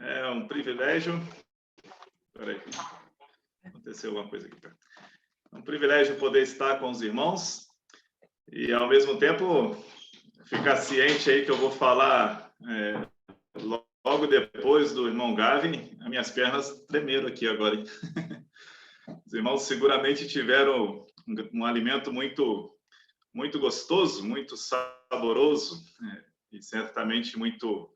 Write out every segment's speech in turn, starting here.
É um privilégio. Peraí, aconteceu alguma coisa aqui. É um privilégio poder estar com os irmãos e, ao mesmo tempo, ficar ciente aí que eu vou falar logo depois do irmão Gavin. As minhas pernas tremeram aqui agora, hein? Os irmãos seguramente tiveram um alimento muito gostoso, muito saboroso, e certamente muito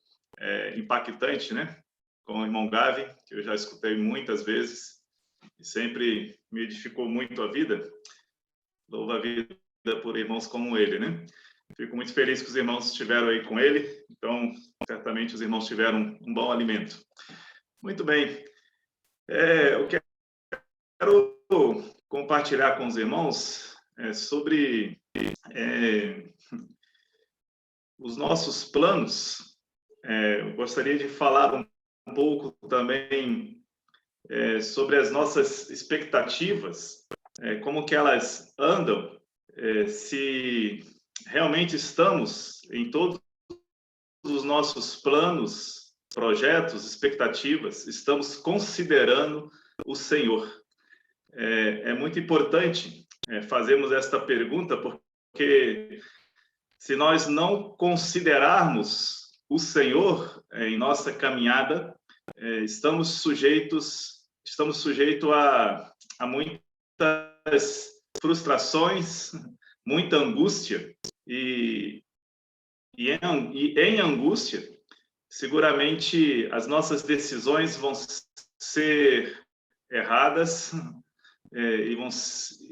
impactante, né? Com o irmão Gavin, que eu já escutei muitas vezes e sempre me edificou muito a vida. Louva a vida por irmãos como ele, né? Fico muito feliz que os irmãos estiveram aí com ele, então certamente os irmãos tiveram um bom alimento. Muito bem. Eu quero compartilhar com os irmãos sobre os nossos planos. Eu gostaria de falar um pouco também sobre as nossas expectativas, como que elas andam, se realmente estamos em todos os nossos planos, projetos, expectativas, estamos considerando o Senhor. É muito importante fazermos esta pergunta, porque se nós não considerarmos o Senhor em nossa caminhada, estamos sujeitos a muitas frustrações, muita angústia, e em angústia, seguramente as nossas decisões vão ser erradas,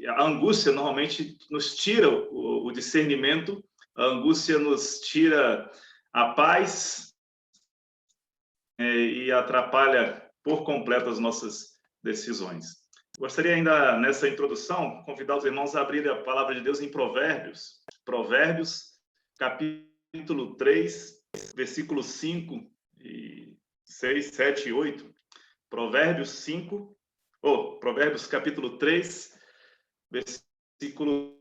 a angústia normalmente nos tira o discernimento, a angústia nos tira a paz e atrapalha por completo as nossas decisões. Gostaria ainda, nessa introdução, convidar os irmãos a abrirem a palavra de Deus em Provérbios, capítulo 3, versículos 5, 6, 7 e 8. Provérbios capítulo 3, versículos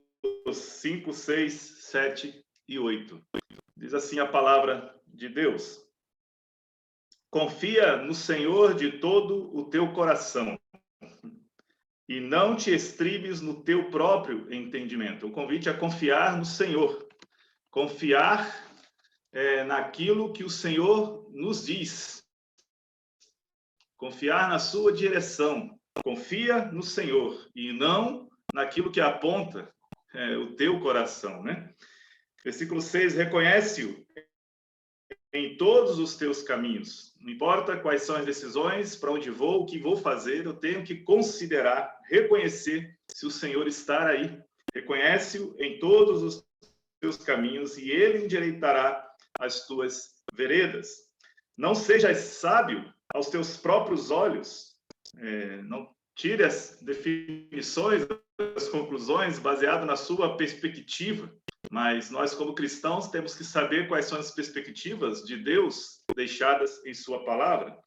5, 6, 7 e 8. Diz assim a palavra de Deus: confia no Senhor de todo o teu coração e não te estribes no teu próprio entendimento. O convite é confiar no Senhor, confiar naquilo que o Senhor nos diz, confiar na sua direção. Confia no Senhor e não naquilo que aponta o teu coração, né? Versículo 6, reconhece-o em todos os teus caminhos. Não importa quais são as decisões, para onde vou, o que vou fazer, eu tenho que considerar, reconhecer se o Senhor está aí. Reconhece-o em todos os teus caminhos e ele endireitará as tuas veredas. Não sejas sábio aos teus próprios olhos. Não tire as definições, as conclusões baseado na sua perspectiva. Mas nós, como cristãos, temos que saber quais são as perspectivas de Deus deixadas em sua palavra.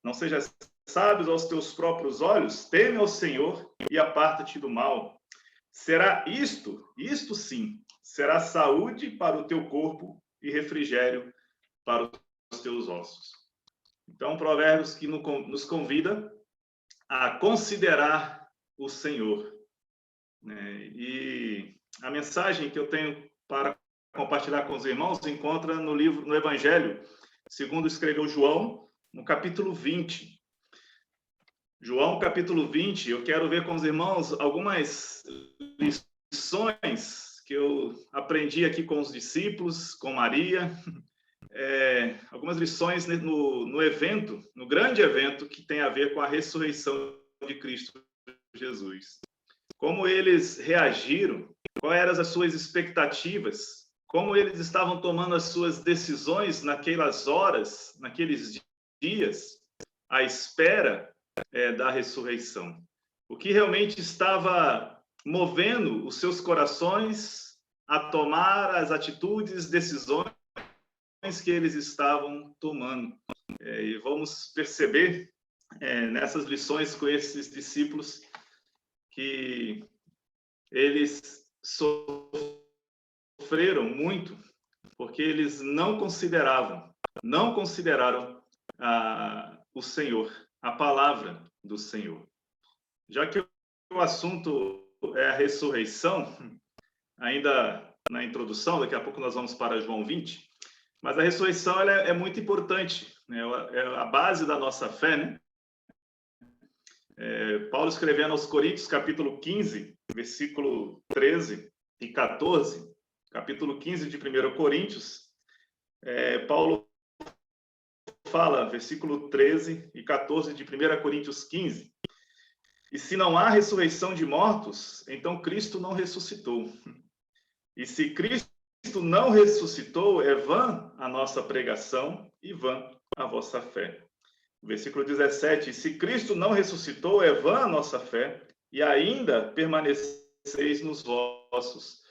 Não sejas sábio aos teus próprios olhos, teme ao Senhor e aparta-te do mal. Será isto sim, será saúde para o teu corpo e refrigério para os teus ossos. Então, Provérbios que nos convida a considerar o Senhor. E a mensagem que eu tenho para compartilhar com os irmãos encontra no Evangelho, segundo escreveu João, no capítulo 20. João, capítulo 20, eu quero ver com os irmãos algumas lições que eu aprendi aqui com os discípulos, com Maria, algumas lições no evento, no grande evento que tem a ver com a ressurreição de Cristo Jesus. Como eles reagiram, quais eram as suas expectativas, como eles estavam tomando as suas decisões naquelas horas, naqueles dias, à espera da ressurreição. O que realmente estava movendo os seus corações a tomar as atitudes, decisões que eles estavam tomando. E vamos perceber nessas lições com esses discípulos que eles sofreram muito porque eles não consideraram Senhor, a palavra do Senhor. Já que o assunto é a ressurreição, ainda na introdução, daqui a pouco nós vamos para João 20, mas a ressurreição ela é muito importante, né? É a base da nossa fé, né? Paulo escrevendo aos Coríntios, capítulo 15, versículo 13 e 14, capítulo 15 de 1 Coríntios, Paulo fala, versículo 13 e 14 de 1 Coríntios 15, e se não há ressurreição de mortos, então Cristo não ressuscitou. E se Cristo não ressuscitou, é vã a nossa pregação e vã a vossa fé. Versículo 17, se Cristo não ressuscitou, é vã a nossa fé e ainda permaneceis nos vossos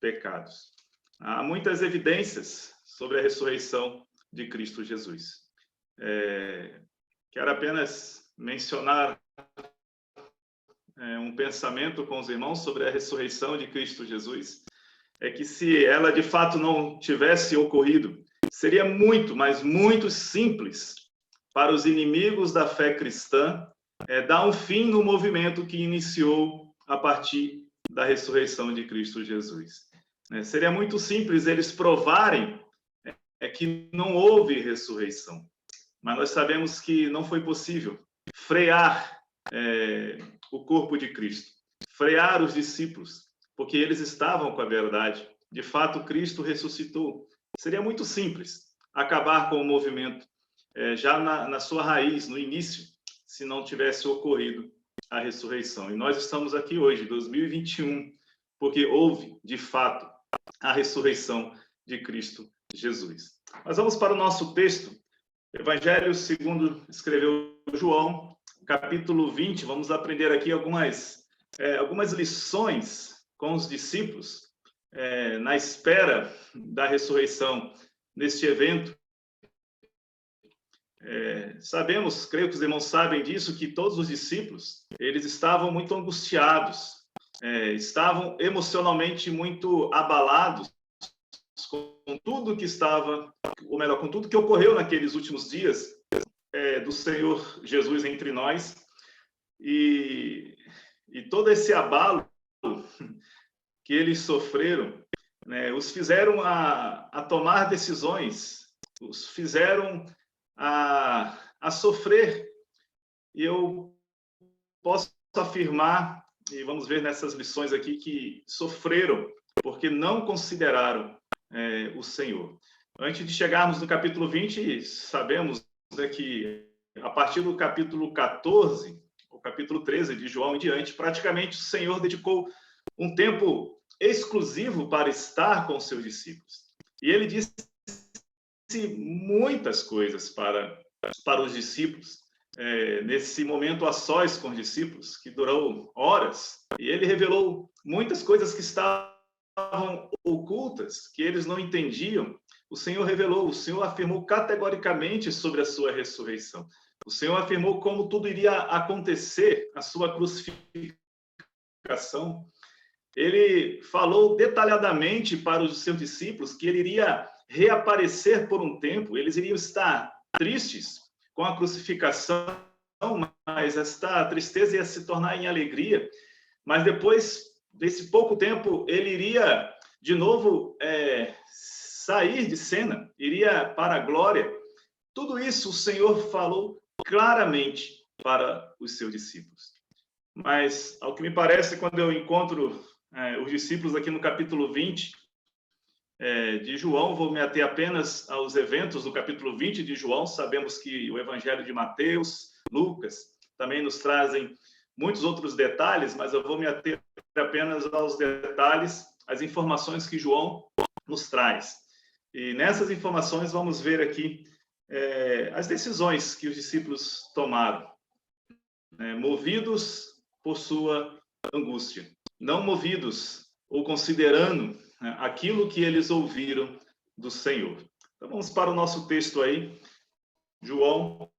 pecados. Há muitas evidências sobre a ressurreição de Cristo Jesus. Quero apenas mencionar um pensamento com os irmãos sobre a ressurreição de Cristo Jesus. É que se ela de fato não tivesse ocorrido, seria muito, mas muito simples para os inimigos da fé cristã dar um fim no movimento que iniciou a partir da ressurreição de Cristo Jesus. Seria muito simples eles provarem que não houve ressurreição, mas nós sabemos que não foi possível frear o corpo de Cristo, frear os discípulos, porque eles estavam com a verdade. De fato, Cristo ressuscitou. Seria muito simples acabar com o movimento já na sua raiz, no início, se não tivesse ocorrido a ressurreição. E nós estamos aqui hoje, 2021, porque houve, de fato, a ressurreição de Cristo Jesus. Mas vamos para o nosso texto, Evangelho segundo escreveu João, capítulo 20. Vamos aprender aqui algumas lições com os discípulos na espera da ressurreição, neste evento. Sabemos, creio que os irmãos sabem disso, que todos os discípulos, eles estavam muito angustiados, estavam emocionalmente muito abalados com tudo que estava, ou melhor, com tudo que ocorreu naqueles últimos dias do Senhor Jesus entre nós, e todo esse abalo que eles sofreram, os fizeram a tomar decisões, os fizeram a sofrer. E eu posso afirmar, e vamos ver nessas lições aqui, que sofreram porque não consideraram o Senhor. Antes de chegarmos no capítulo 20, sabemos que a partir do capítulo 14, o capítulo 13 de João em diante, praticamente o Senhor dedicou um tempo exclusivo para estar com os seus discípulos. E ele disse muitas coisas para os discípulos, nesse momento a sós com os discípulos, que durou horas, e ele revelou muitas coisas que estavam ocultas, que eles não entendiam. O Senhor revelou, o Senhor afirmou categoricamente sobre a sua ressurreição. O Senhor afirmou como tudo iria acontecer, a sua crucificação. Ele falou detalhadamente para os seus discípulos que ele iria reaparecer por um tempo, eles iriam estar tristes com a crucificação, mas esta tristeza ia se tornar em alegria. Mas depois desse pouco tempo, ele iria de novo sair de cena, iria para a glória. Tudo isso o Senhor falou claramente para os seus discípulos. Mas, ao que me parece, quando eu encontro os discípulos aqui no capítulo 20 de João, vou me ater apenas aos eventos do capítulo 20 de João. Sabemos que o Evangelho de Mateus, Lucas, também nos trazem muitos outros detalhes, mas eu vou me ater apenas aos detalhes, as informações que João nos traz. E nessas informações vamos ver aqui as decisões que os discípulos tomaram, movidos por sua angústia, não movidos ou considerando aquilo que eles ouviram do Senhor. Então vamos para o nosso texto aí, João,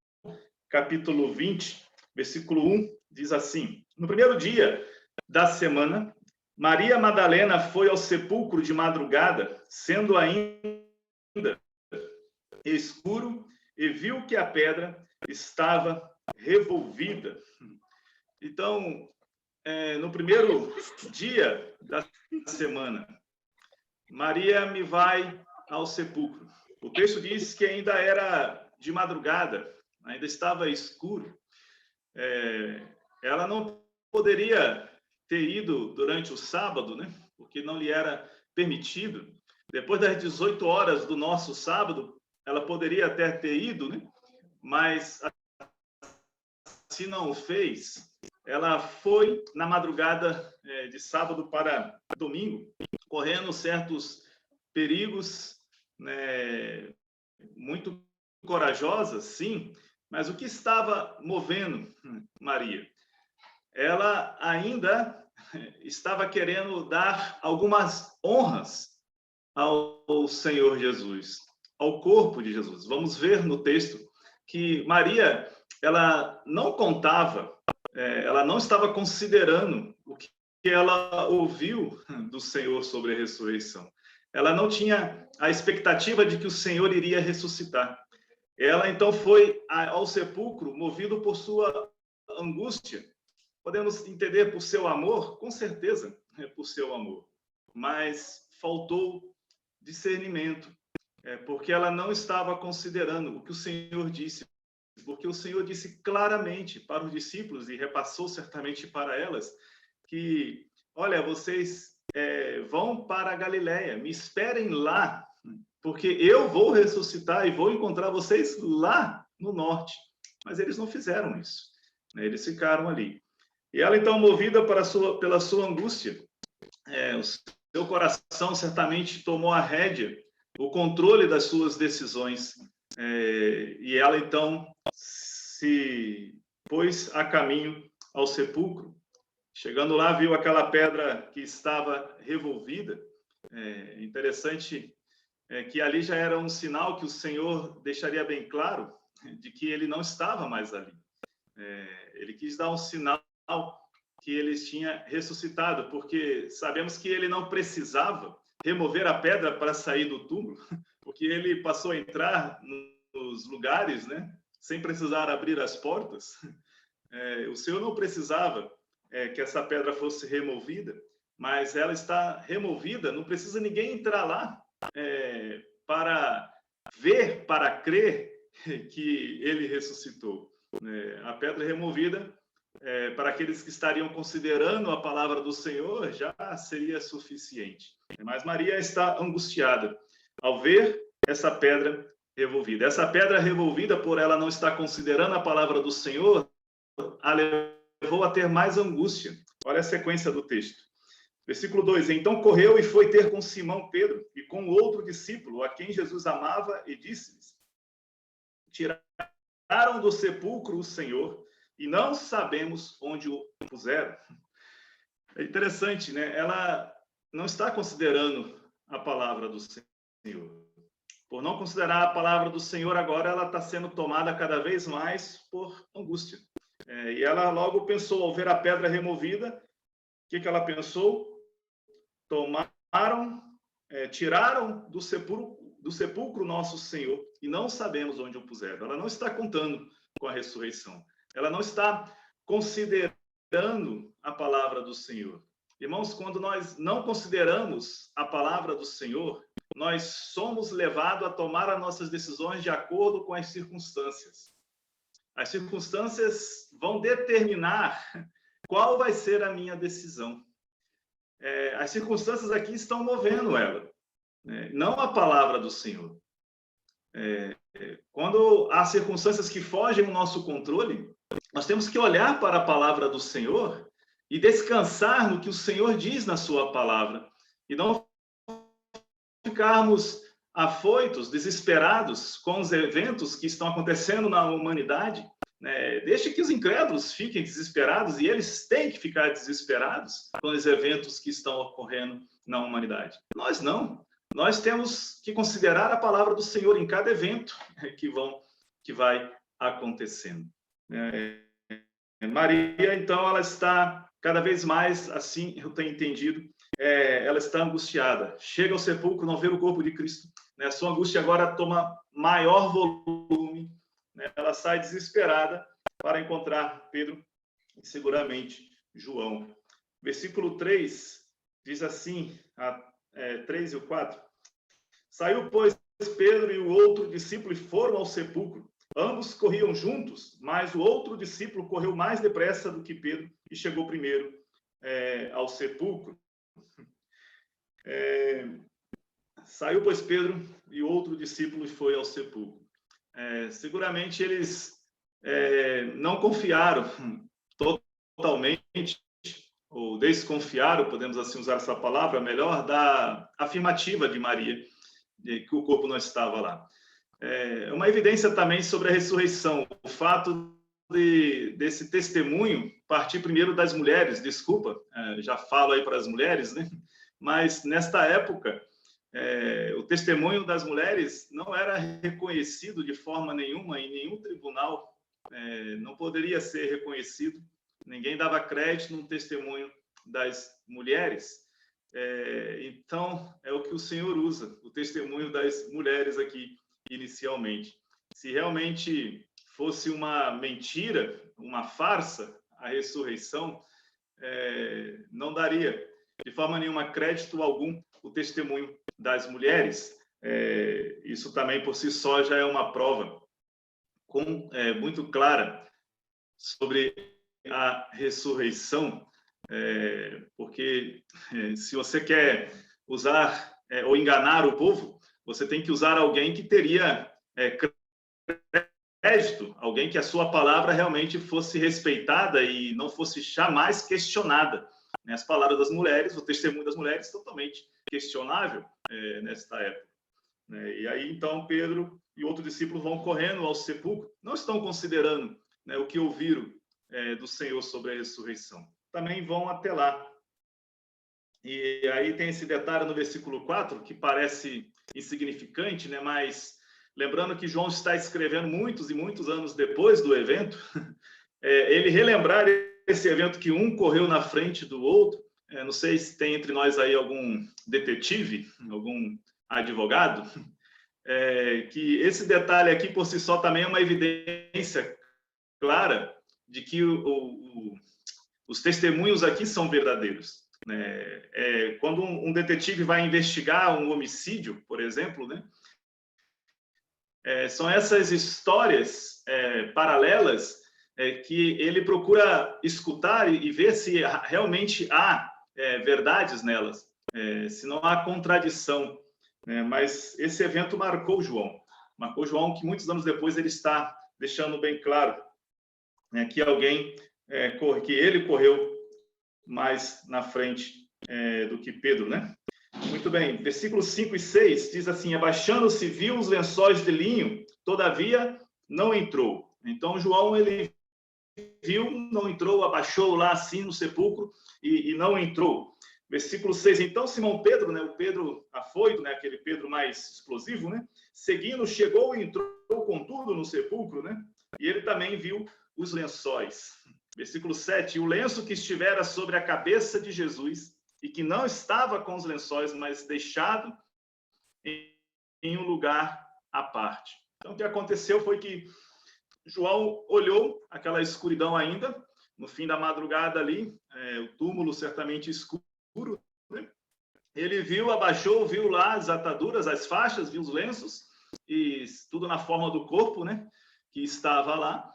capítulo 20, versículo 1, diz assim: no primeiro dia da semana, Maria Madalena foi ao sepulcro de madrugada, sendo ainda escuro, e viu que a pedra estava revolvida. Então, no primeiro dia da semana, Maria me vai ao sepulcro. O texto diz que ainda era de madrugada, ainda estava escuro. Ela não poderia ter ido durante o sábado, né? Porque não lhe era permitido. Depois das 18 horas do nosso sábado, ela poderia até ter ido, né? Mas se não o fez, ela foi na madrugada de sábado para domingo, correndo certos perigos, né, muito corajosa, sim, mas o que estava movendo Maria? Ela ainda estava querendo dar algumas honras ao Senhor Jesus, ao corpo de Jesus. Vamos ver no texto que Maria, ela não contava, ela não estava considerando o que ela ouviu do Senhor sobre a ressurreição. Ela não tinha a expectativa de que o Senhor iria ressuscitar. Ela, então, foi ao sepulcro movido por sua angústia. Podemos entender por seu amor? Com certeza, por seu amor. Mas faltou discernimento, porque ela não estava considerando o que o Senhor disse. Porque o Senhor disse claramente para os discípulos, e repassou certamente para elas, que, olha, vocês vão para a Galileia, me esperem lá, porque eu vou ressuscitar e vou encontrar vocês lá no norte. Mas eles não fizeram isso, né? Eles ficaram ali. E ela, então, movida pela sua angústia, o seu coração certamente tomou a rédea, o controle das suas decisões, e ela, então, se pôs a caminho ao sepulcro. Chegando lá, viu aquela pedra que estava revolvida. Interessante que ali já era um sinal que o Senhor deixaria bem claro de que ele não estava mais ali. Ele quis dar um sinal que ele tinha ressuscitado, porque sabemos que ele não precisava remover a pedra para sair do túmulo, porque ele passou a entrar nos lugares, né, sem precisar abrir as portas. O Senhor não precisava que essa pedra fosse removida, mas ela está removida, não precisa ninguém entrar lá para ver, para crer que ele ressuscitou. A pedra removida, para aqueles que estariam considerando a palavra do Senhor, já seria suficiente. Mas Maria está angustiada ao ver essa pedra revolvida. Essa pedra revolvida, por ela não estar considerando a palavra do Senhor, a levou a ter mais angústia. Olha a sequência do texto. Versículo 2. Então correu e foi ter com Simão Pedro e com outro discípulo, a quem Jesus amava, e disse-lhes: tiraram do sepulcro o Senhor e não sabemos onde o puseram. É interessante, né? Ela não está considerando a palavra do Senhor. Por não considerar a palavra do Senhor, agora ela está sendo tomada cada vez mais por angústia. E ela logo pensou, ao ver a pedra removida, o que ela pensou? Tiraram do sepulcro nosso Senhor e não sabemos onde o puseram. Ela não está contando com a ressurreição. Ela não está considerando a palavra do Senhor. Irmãos, quando nós não consideramos a palavra do Senhor, nós somos levados a tomar as nossas decisões de acordo com as circunstâncias. As circunstâncias vão determinar qual vai ser a minha decisão. As circunstâncias aqui estão movendo ela, não a palavra do Senhor. Quando há circunstâncias que fogem do nosso controle, nós temos que olhar para a palavra do Senhor e descansar no que o Senhor diz na sua palavra, e não ficarmos afoitos, desesperados com os eventos que estão acontecendo na humanidade. Deixe que os incrédulos fiquem desesperados, e eles têm que ficar desesperados com os eventos que estão ocorrendo na humanidade. Nós não. Nós temos que considerar a palavra do Senhor em cada evento que vai acontecendo. Maria, então, ela está cada vez mais, assim eu tenho entendido, ela está angustiada. Chega ao sepulcro, não vê o corpo de Cristo. Sua angústia agora toma maior volume, né, ela sai desesperada para encontrar Pedro e seguramente João. Versículo 3 diz assim, 3 e o 4. Saiu, pois, Pedro e o outro discípulo e foram ao sepulcro. Ambos corriam juntos, mas o outro discípulo correu mais depressa do que Pedro e chegou primeiro ao sepulcro. Saiu, pois, Pedro e o outro discípulo e foi ao sepulcro. Seguramente eles não confiaram totalmente, ou desconfiaram, podemos assim usar essa palavra melhor, da afirmativa de Maria, de que o corpo não estava lá. É uma evidência também sobre a ressurreição, o fato desse testemunho partir primeiro das mulheres, desculpa, já falo aí para as mulheres, né? Mas nesta época, o testemunho das mulheres não era reconhecido de forma nenhuma em nenhum tribunal, não poderia ser reconhecido, ninguém dava crédito no testemunho das mulheres. Então, é o que o Senhor usa, o testemunho das mulheres aqui, inicialmente. Se realmente fosse uma mentira, uma farsa, a ressurreição, não daria, de forma nenhuma, crédito algum o testemunho das mulheres. Isso também, por si só, já é uma prova muito clara sobre a ressurreição, porque se você quer usar ou enganar o povo, você tem que usar alguém que teria crédito, alguém que a sua palavra realmente fosse respeitada e não fosse jamais questionada. As palavras das mulheres, o testemunho das mulheres, totalmente questionável nesta época. E aí, então, Pedro e outro discípulo vão correndo ao sepulcro, não estão considerando o que ouviram do Senhor sobre a ressurreição. Também vão até lá. E aí tem esse detalhe no versículo 4, que parece insignificante, mas lembrando que João está escrevendo muitos e muitos anos depois do evento, ele relembrar esse evento que um correu na frente do outro. Não sei se tem entre nós aí algum detetive, algum advogado, que esse detalhe aqui por si só também é uma evidência clara de que os testemunhos aqui são verdadeiros. Quando um detetive vai investigar um homicídio, por exemplo, são essas histórias paralelas que ele procura escutar e ver se realmente há verdades nelas, se não há contradição. Mas esse evento marcou João, que muitos anos depois ele está deixando bem claro que que ele correu mais na frente do que Pedro, Muito bem, versículos 5 e 6 diz assim: abaixando-se, viu os lençóis de linho, todavia não entrou. Então João, ele viu, não entrou, abaixou lá assim no sepulcro e não entrou. Versículo 6, então Simão Pedro, o Pedro afoito, aquele Pedro mais explosivo, seguindo, chegou e entrou com tudo no sepulcro, e ele também viu os lençóis. Versículo 7, o lenço que estivera sobre a cabeça de Jesus e que não estava com os lençóis, mas deixado em um lugar à parte. Então, o que aconteceu foi que João olhou aquela escuridão ainda, no fim da madrugada ali, o túmulo certamente escuro, Ele viu, abaixou, viu lá as ataduras, as faixas, viu os lenços, e tudo na forma do corpo, que estava lá.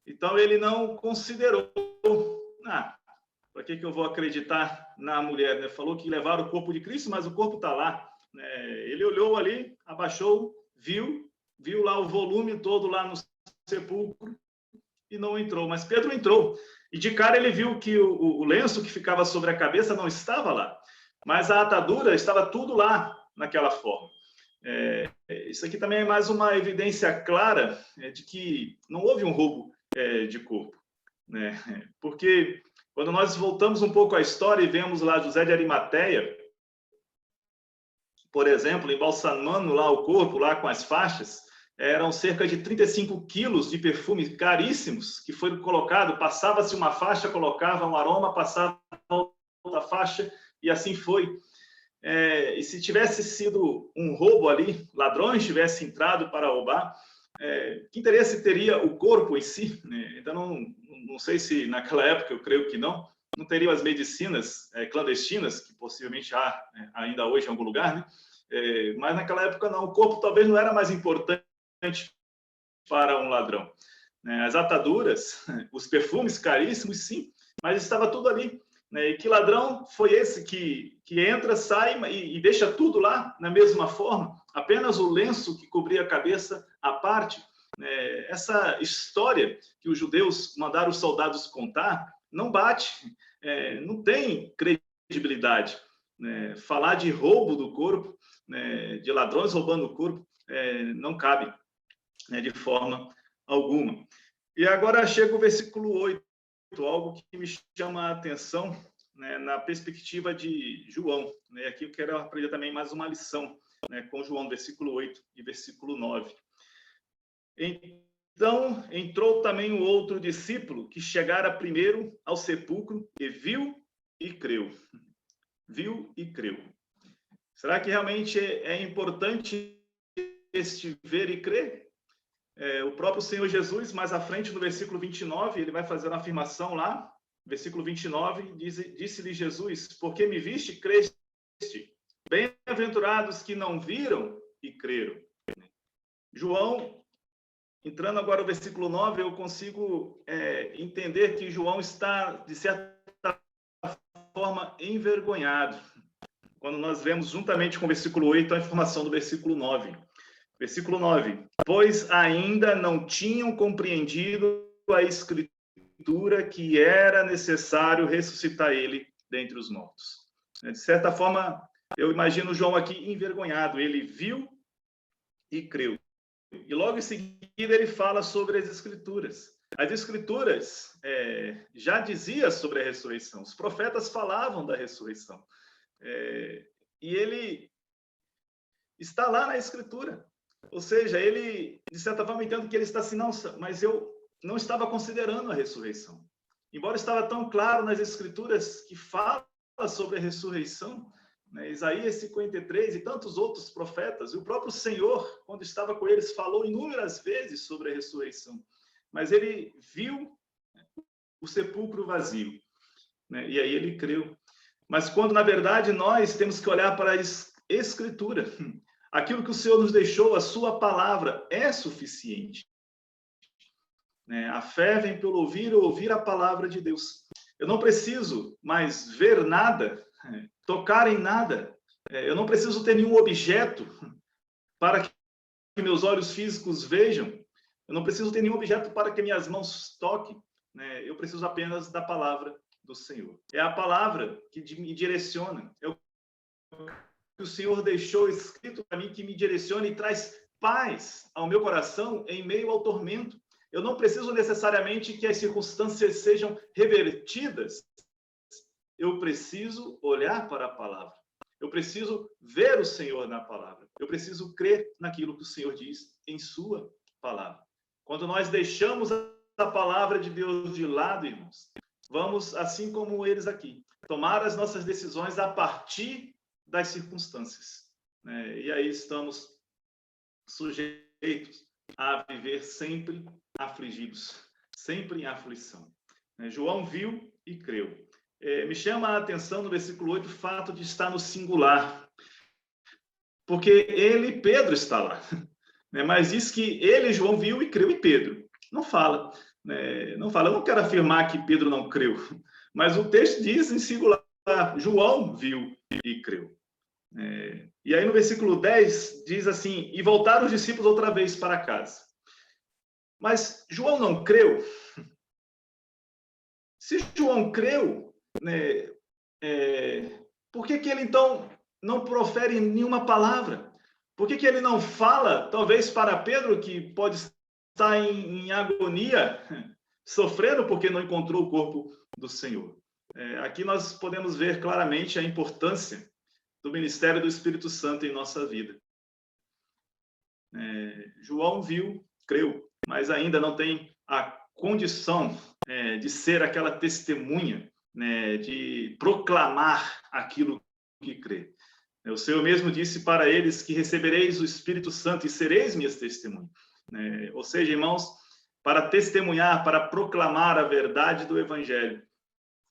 Então, ele não considerou, para que eu vou acreditar na mulher? Falou que levaram o corpo de Cristo, mas o corpo está lá. Ele olhou ali, abaixou, viu lá o volume todo lá no sepulcro e não entrou. Mas Pedro entrou. E de cara ele viu que o lenço que ficava sobre a cabeça não estava lá. Mas a atadura estava tudo lá naquela forma. Isso aqui também é mais uma evidência clara de que não houve um roubo de corpo. Porque quando nós voltamos um pouco à história e vemos lá José de Arimateia, por exemplo, embalsamando lá o corpo, lá com as faixas, eram cerca de 35 quilos de perfumes caríssimos que foram colocados, passava-se uma faixa, colocava um aroma, passava outra faixa, e assim foi. E se tivesse sido um roubo ali, ladrões tivessem entrado para roubar, que interesse teria o corpo em si? Né? Então, não sei se naquela época, eu creio que não teriam as medicinas clandestinas, que possivelmente há ainda hoje em algum lugar, né? Mas naquela época não, o corpo talvez não era mais importante para um ladrão. As ataduras, os perfumes caríssimos, sim, mas estava tudo ali. E que ladrão foi esse que entra, sai e deixa tudo lá na mesma forma? Apenas o lenço que cobria a cabeça à parte. Essa história que os judeus mandaram os soldados contar não bate, não tem credibilidade. Falar de roubo do corpo, de ladrões roubando o corpo, não cabe de forma alguma. E agora chega o versículo 8, algo que me chama a atenção, na perspectiva de João. Aqui eu quero aprender também mais uma lição, com João, versículo 8 e versículo 9. Então entrou também o outro discípulo, que chegara primeiro ao sepulcro, e viu e creu. Viu e creu. Será que realmente é importante este ver e crer? O próprio Senhor Jesus, mais à frente, no versículo 29, ele vai fazer uma afirmação lá, versículo 29, disse-lhe Jesus: porque me viste, creste. Bem-aventurados que não viram e creram. João, entrando agora no versículo 9, eu consigo entender que João está, de certa forma, envergonhado, quando nós vemos juntamente com o versículo 8 a informação do versículo 9. Versículo 9. Pois ainda não tinham compreendido a Escritura que era necessário ressuscitar ele dentre os mortos. De certa forma, eu imagino João aqui envergonhado. Ele viu e creu. E logo em seguida ele fala sobre as Escrituras. As Escrituras já diziam sobre a ressurreição. Os profetas falavam da ressurreição. E ele está lá na Escritura. Ou seja, ele, de certa forma, entendo que ele está assim, não, mas eu não estava considerando a ressurreição. Embora estava tão claro nas Escrituras que fala sobre a ressurreição, Isaías 53 e tantos outros profetas, e o próprio Senhor, quando estava com eles, falou inúmeras vezes sobre a ressurreição. Mas ele viu o sepulcro vazio, e aí ele creu. Mas quando, na verdade, nós temos que olhar para a Escritura, aquilo que o Senhor nos deixou, a sua palavra, é suficiente. A fé vem pelo ouvir ou ouvir a palavra de Deus. Eu não preciso mais ver nada, tocar em nada. Eu não preciso ter nenhum objeto para que meus olhos físicos vejam. Eu não preciso ter nenhum objeto para que minhas mãos toquem. Eu preciso apenas da palavra do Senhor. É a palavra que me direciona. É o que o Senhor deixou escrito para mim, que me direciona e traz paz ao meu coração em meio ao tormento. Eu não preciso necessariamente que as circunstâncias sejam revertidas. Eu preciso olhar para a palavra. Eu preciso ver o Senhor na palavra. Eu preciso crer naquilo que o Senhor diz em sua palavra. Quando nós deixamos a palavra de Deus de lado, irmãos, vamos, assim como eles aqui, tomar as nossas decisões a partir das circunstâncias. E aí estamos sujeitos a viver sempre afligidos, sempre em aflição. João viu e creu. Me chama a atenção no versículo 8 o fato de estar no singular, porque ele, Pedro, está lá. Mas diz que ele, João, viu e creu em Pedro. Não fala. Não fala. Eu não quero afirmar que Pedro não creu, mas o texto diz em singular, João viu e creu. E aí no versículo 10 diz assim: e voltaram os discípulos outra vez para casa. Mas João não creu? Se João creu, por que ele então não profere nenhuma palavra? Por que ele não fala, talvez para Pedro, que pode estar em agonia, sofrendo porque não encontrou o corpo do Senhor? Aqui nós podemos ver claramente a importância do ministério do Espírito Santo em nossa vida. João viu, creu, mas ainda não tem a condição de ser aquela testemunha, de proclamar aquilo que crê. O Senhor mesmo disse para eles que recebereis o Espírito Santo e sereis minhas testemunhas. Ou seja, irmãos, para testemunhar, para proclamar a verdade do Evangelho,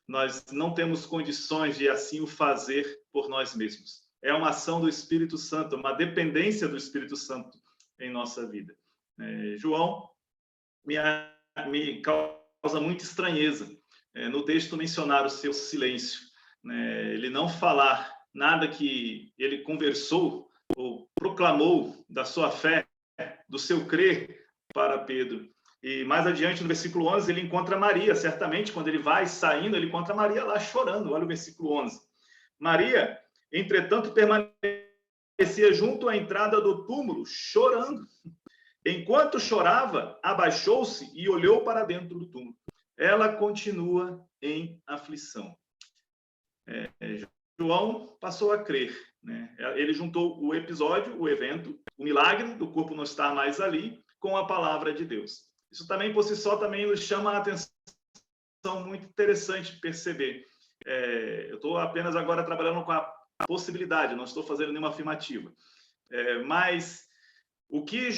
nós não temos condições de assim o fazer por nós mesmos. É uma ação do Espírito Santo, uma dependência do Espírito Santo em nossa vida. João me causa muita estranheza no texto mencionar o seu silêncio, ele não falar nada que ele conversou ou proclamou da sua fé, do seu crer para Pedro. E mais adiante, no versículo 11, ele encontra Maria. Certamente, quando ele vai saindo, ele encontra Maria lá chorando. Olha o versículo 11. Maria, entretanto, permanecia junto à entrada do túmulo, chorando. Enquanto chorava, abaixou-se e olhou para dentro do túmulo. Ela continua em aflição. João passou a crer. Ele juntou o episódio, o evento, o milagre do corpo não estar mais ali, com a palavra de Deus. Isso também, por si só, também nos chama a atenção, muito interessante perceber. Eu estou apenas agora trabalhando com a possibilidade, não estou fazendo nenhuma afirmativa. Mas o que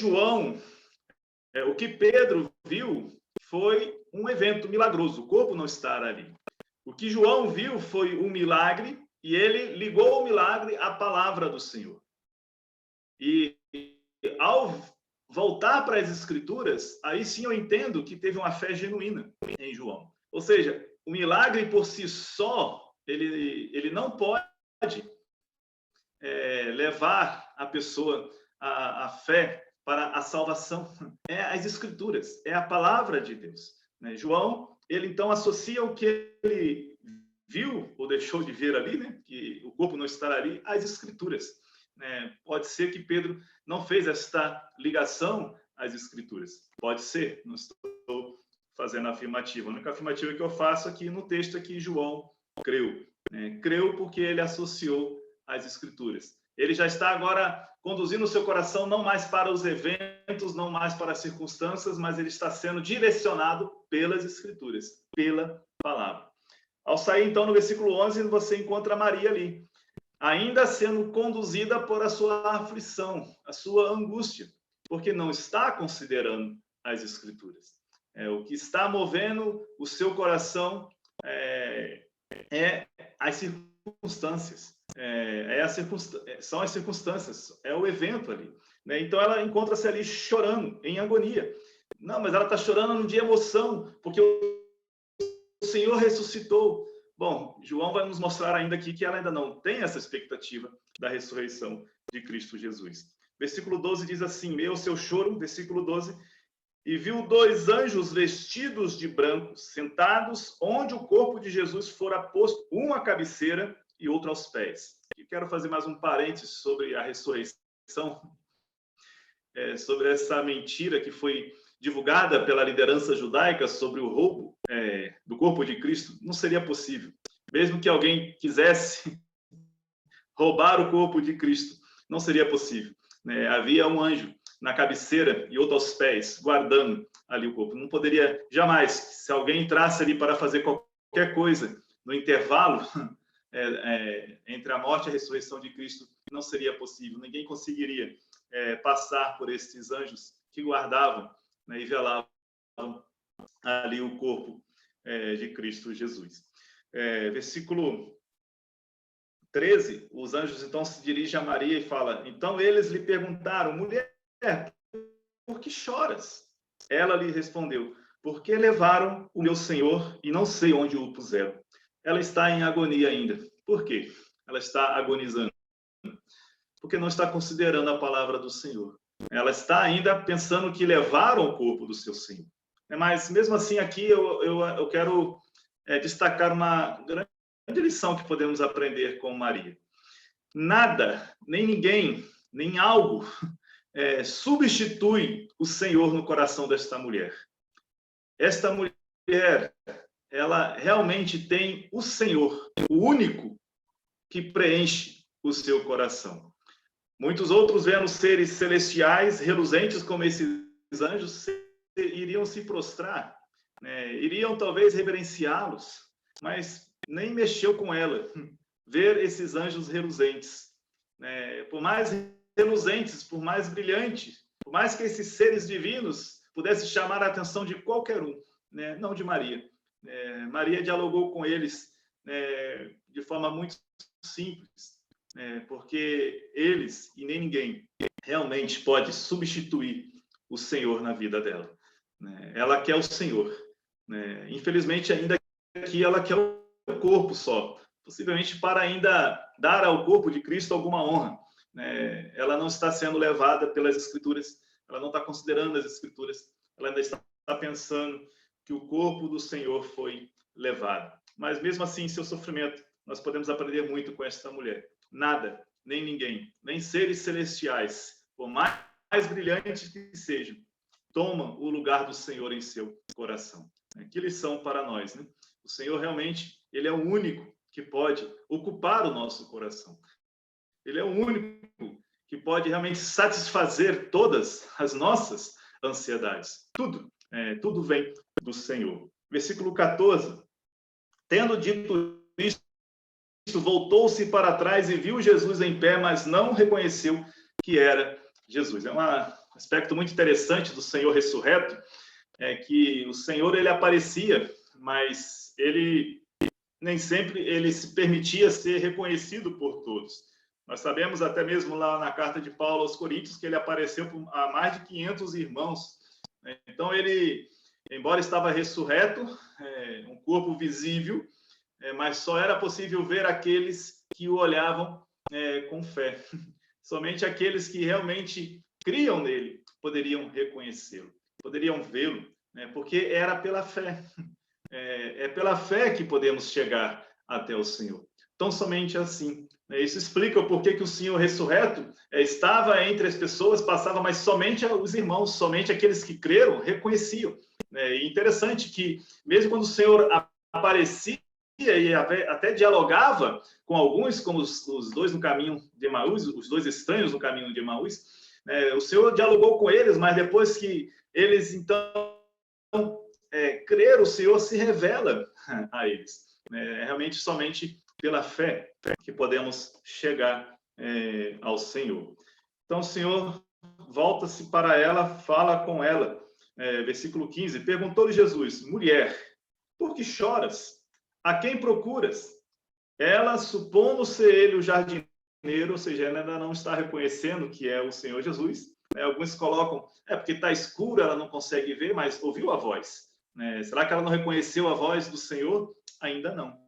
Pedro viu foi um evento milagroso, o corpo não estar ali. O que João viu foi um milagre e ele ligou o milagre à palavra do Senhor. E ao voltar para as Escrituras, aí sim eu entendo que teve uma fé genuína em João. Ou seja, o milagre por si só, ele não pode levar a pessoa à fé para a salvação. É as Escrituras, é a palavra de Deus. João, ele então associa o que ele viu ou deixou de ver ali, que o corpo não estará ali, às Escrituras. Pode ser que Pedro não fez esta ligação às Escrituras. Pode ser, não estou fazendo afirmativa. A única afirmativa que eu faço aqui no texto é que João creu. Creu porque ele associou às Escrituras. Ele já está agora conduzindo o seu coração não mais para os eventos, não mais para as circunstâncias, mas ele está sendo direcionado pelas Escrituras, pela palavra. Ao sair, então, no versículo 11, você encontra Maria ali, ainda sendo conduzida por a sua aflição, a sua angústia, porque não está considerando as Escrituras. O que está movendo o seu coração as circunstâncias. São as circunstâncias, é o evento ali. Então, ela encontra-se ali chorando, em agonia. Não, mas ela está chorando de emoção, porque o Senhor ressuscitou. Bom, João vai nos mostrar ainda aqui que ela ainda não tem essa expectativa da ressurreição de Cristo Jesus. Versículo 12 diz assim, meu seu choro, versículo 12, e viu 2 anjos vestidos de branco, sentados onde o corpo de Jesus fora posto, um à cabeceira e outro aos pés. E quero fazer mais um parênteses sobre a ressurreição, sobre essa mentira que foi divulgada pela liderança judaica sobre o roubo do corpo de Cristo. Não seria possível. Mesmo que alguém quisesse roubar o corpo de Cristo, não seria possível. Havia um anjo na cabeceira e outro aos pés, guardando ali o corpo. Não poderia jamais, se alguém entrasse ali para fazer qualquer coisa no intervalo entre a morte e a ressurreição de Cristo, não seria possível. Ninguém conseguiria passar por esses anjos que guardavam e velavam ali o corpo de Cristo Jesus. Versículo 13, os anjos então se dirigem a Maria e falam, então eles lhe perguntaram, mulher, por que choras? Ela lhe respondeu, porque levaram o meu Senhor e não sei onde o puseram. Ela está em agonia ainda. Por quê? Ela está agonizando. Porque não está considerando a palavra do Senhor. Ela está ainda pensando que levaram o corpo do seu Senhor. Mas, mesmo assim, aqui eu quero destacar uma grande lição que podemos aprender com Maria. Nada, nem ninguém, nem algo substitui o Senhor no coração desta mulher. Esta mulher, ela realmente tem o Senhor, o único que preenche o seu coração. Muitos outros vendo seres celestiais, reluzentes como esses anjos, iriam se prostrar, iriam talvez reverenciá-los, mas nem mexeu com ela ver esses anjos reluzentes. Por mais reluzentes, por mais brilhantes Por mais que esses seres divinos pudessem chamar a atenção de qualquer um, né? Não de Maria. Maria dialogou com eles de forma muito simples, porque eles e nem ninguém realmente pode substituir o Senhor na vida dela. Ela quer o Senhor. Infelizmente, ainda que ela quer o corpo só, possivelmente para ainda dar ao corpo de Cristo alguma honra. Ela não está sendo levada pelas Escrituras, ela não está considerando as Escrituras, ela ainda está pensando que o corpo do Senhor foi levado. Mas mesmo assim, em seu sofrimento, nós podemos aprender muito com esta mulher. Nada, nem ninguém, nem seres celestiais, por mais brilhantes que sejam, tomam o lugar do Senhor em seu coração. Que lição para nós, né? O Senhor realmente, ele é o único que pode ocupar o nosso coração. Ele é o único que pode realmente satisfazer todas as nossas ansiedades. Tudo vem do Senhor. Versículo 14. Tendo dito isso, voltou-se para trás e viu Jesus em pé, mas não reconheceu que era Jesus. É um aspecto muito interessante do Senhor ressurreto, que o Senhor, ele aparecia, mas ele nem sempre ele se permitia ser reconhecido por todos. Nós sabemos até mesmo lá na carta de Paulo aos Coríntios que ele apareceu a mais de 500 irmãos. Então ele, embora estava ressurreto, um corpo visível, mas só era possível ver aqueles que o olhavam com fé. Somente aqueles que realmente criam nele poderiam reconhecê-lo, poderiam vê-lo, porque era pela fé. É pela fé que podemos chegar até o Senhor. Então, somente assim. Isso explica o porquê que o Senhor ressurreto estava entre as pessoas, passava, mas somente os irmãos, somente aqueles que creram, reconheciam. E interessante que, mesmo quando o Senhor aparecia e até dialogava com alguns, como os dois no caminho de Emaús, os dois estranhos no caminho de Emaús, o Senhor dialogou com eles, mas depois que eles, então, creram, o Senhor se revela a eles. Realmente, somente pela fé que podemos chegar ao Senhor. Então, o Senhor volta-se para ela, fala com ela. Versículo 15. Perguntou-lhe Jesus: mulher, por que choras? A quem procuras? Ela, supondo ser ele o jardineiro, ou seja, ela ainda não está reconhecendo que é o Senhor Jesus. Alguns colocam, porque está escuro, ela não consegue ver, mas ouviu a voz. Será que ela não reconheceu a voz do Senhor? Ainda não.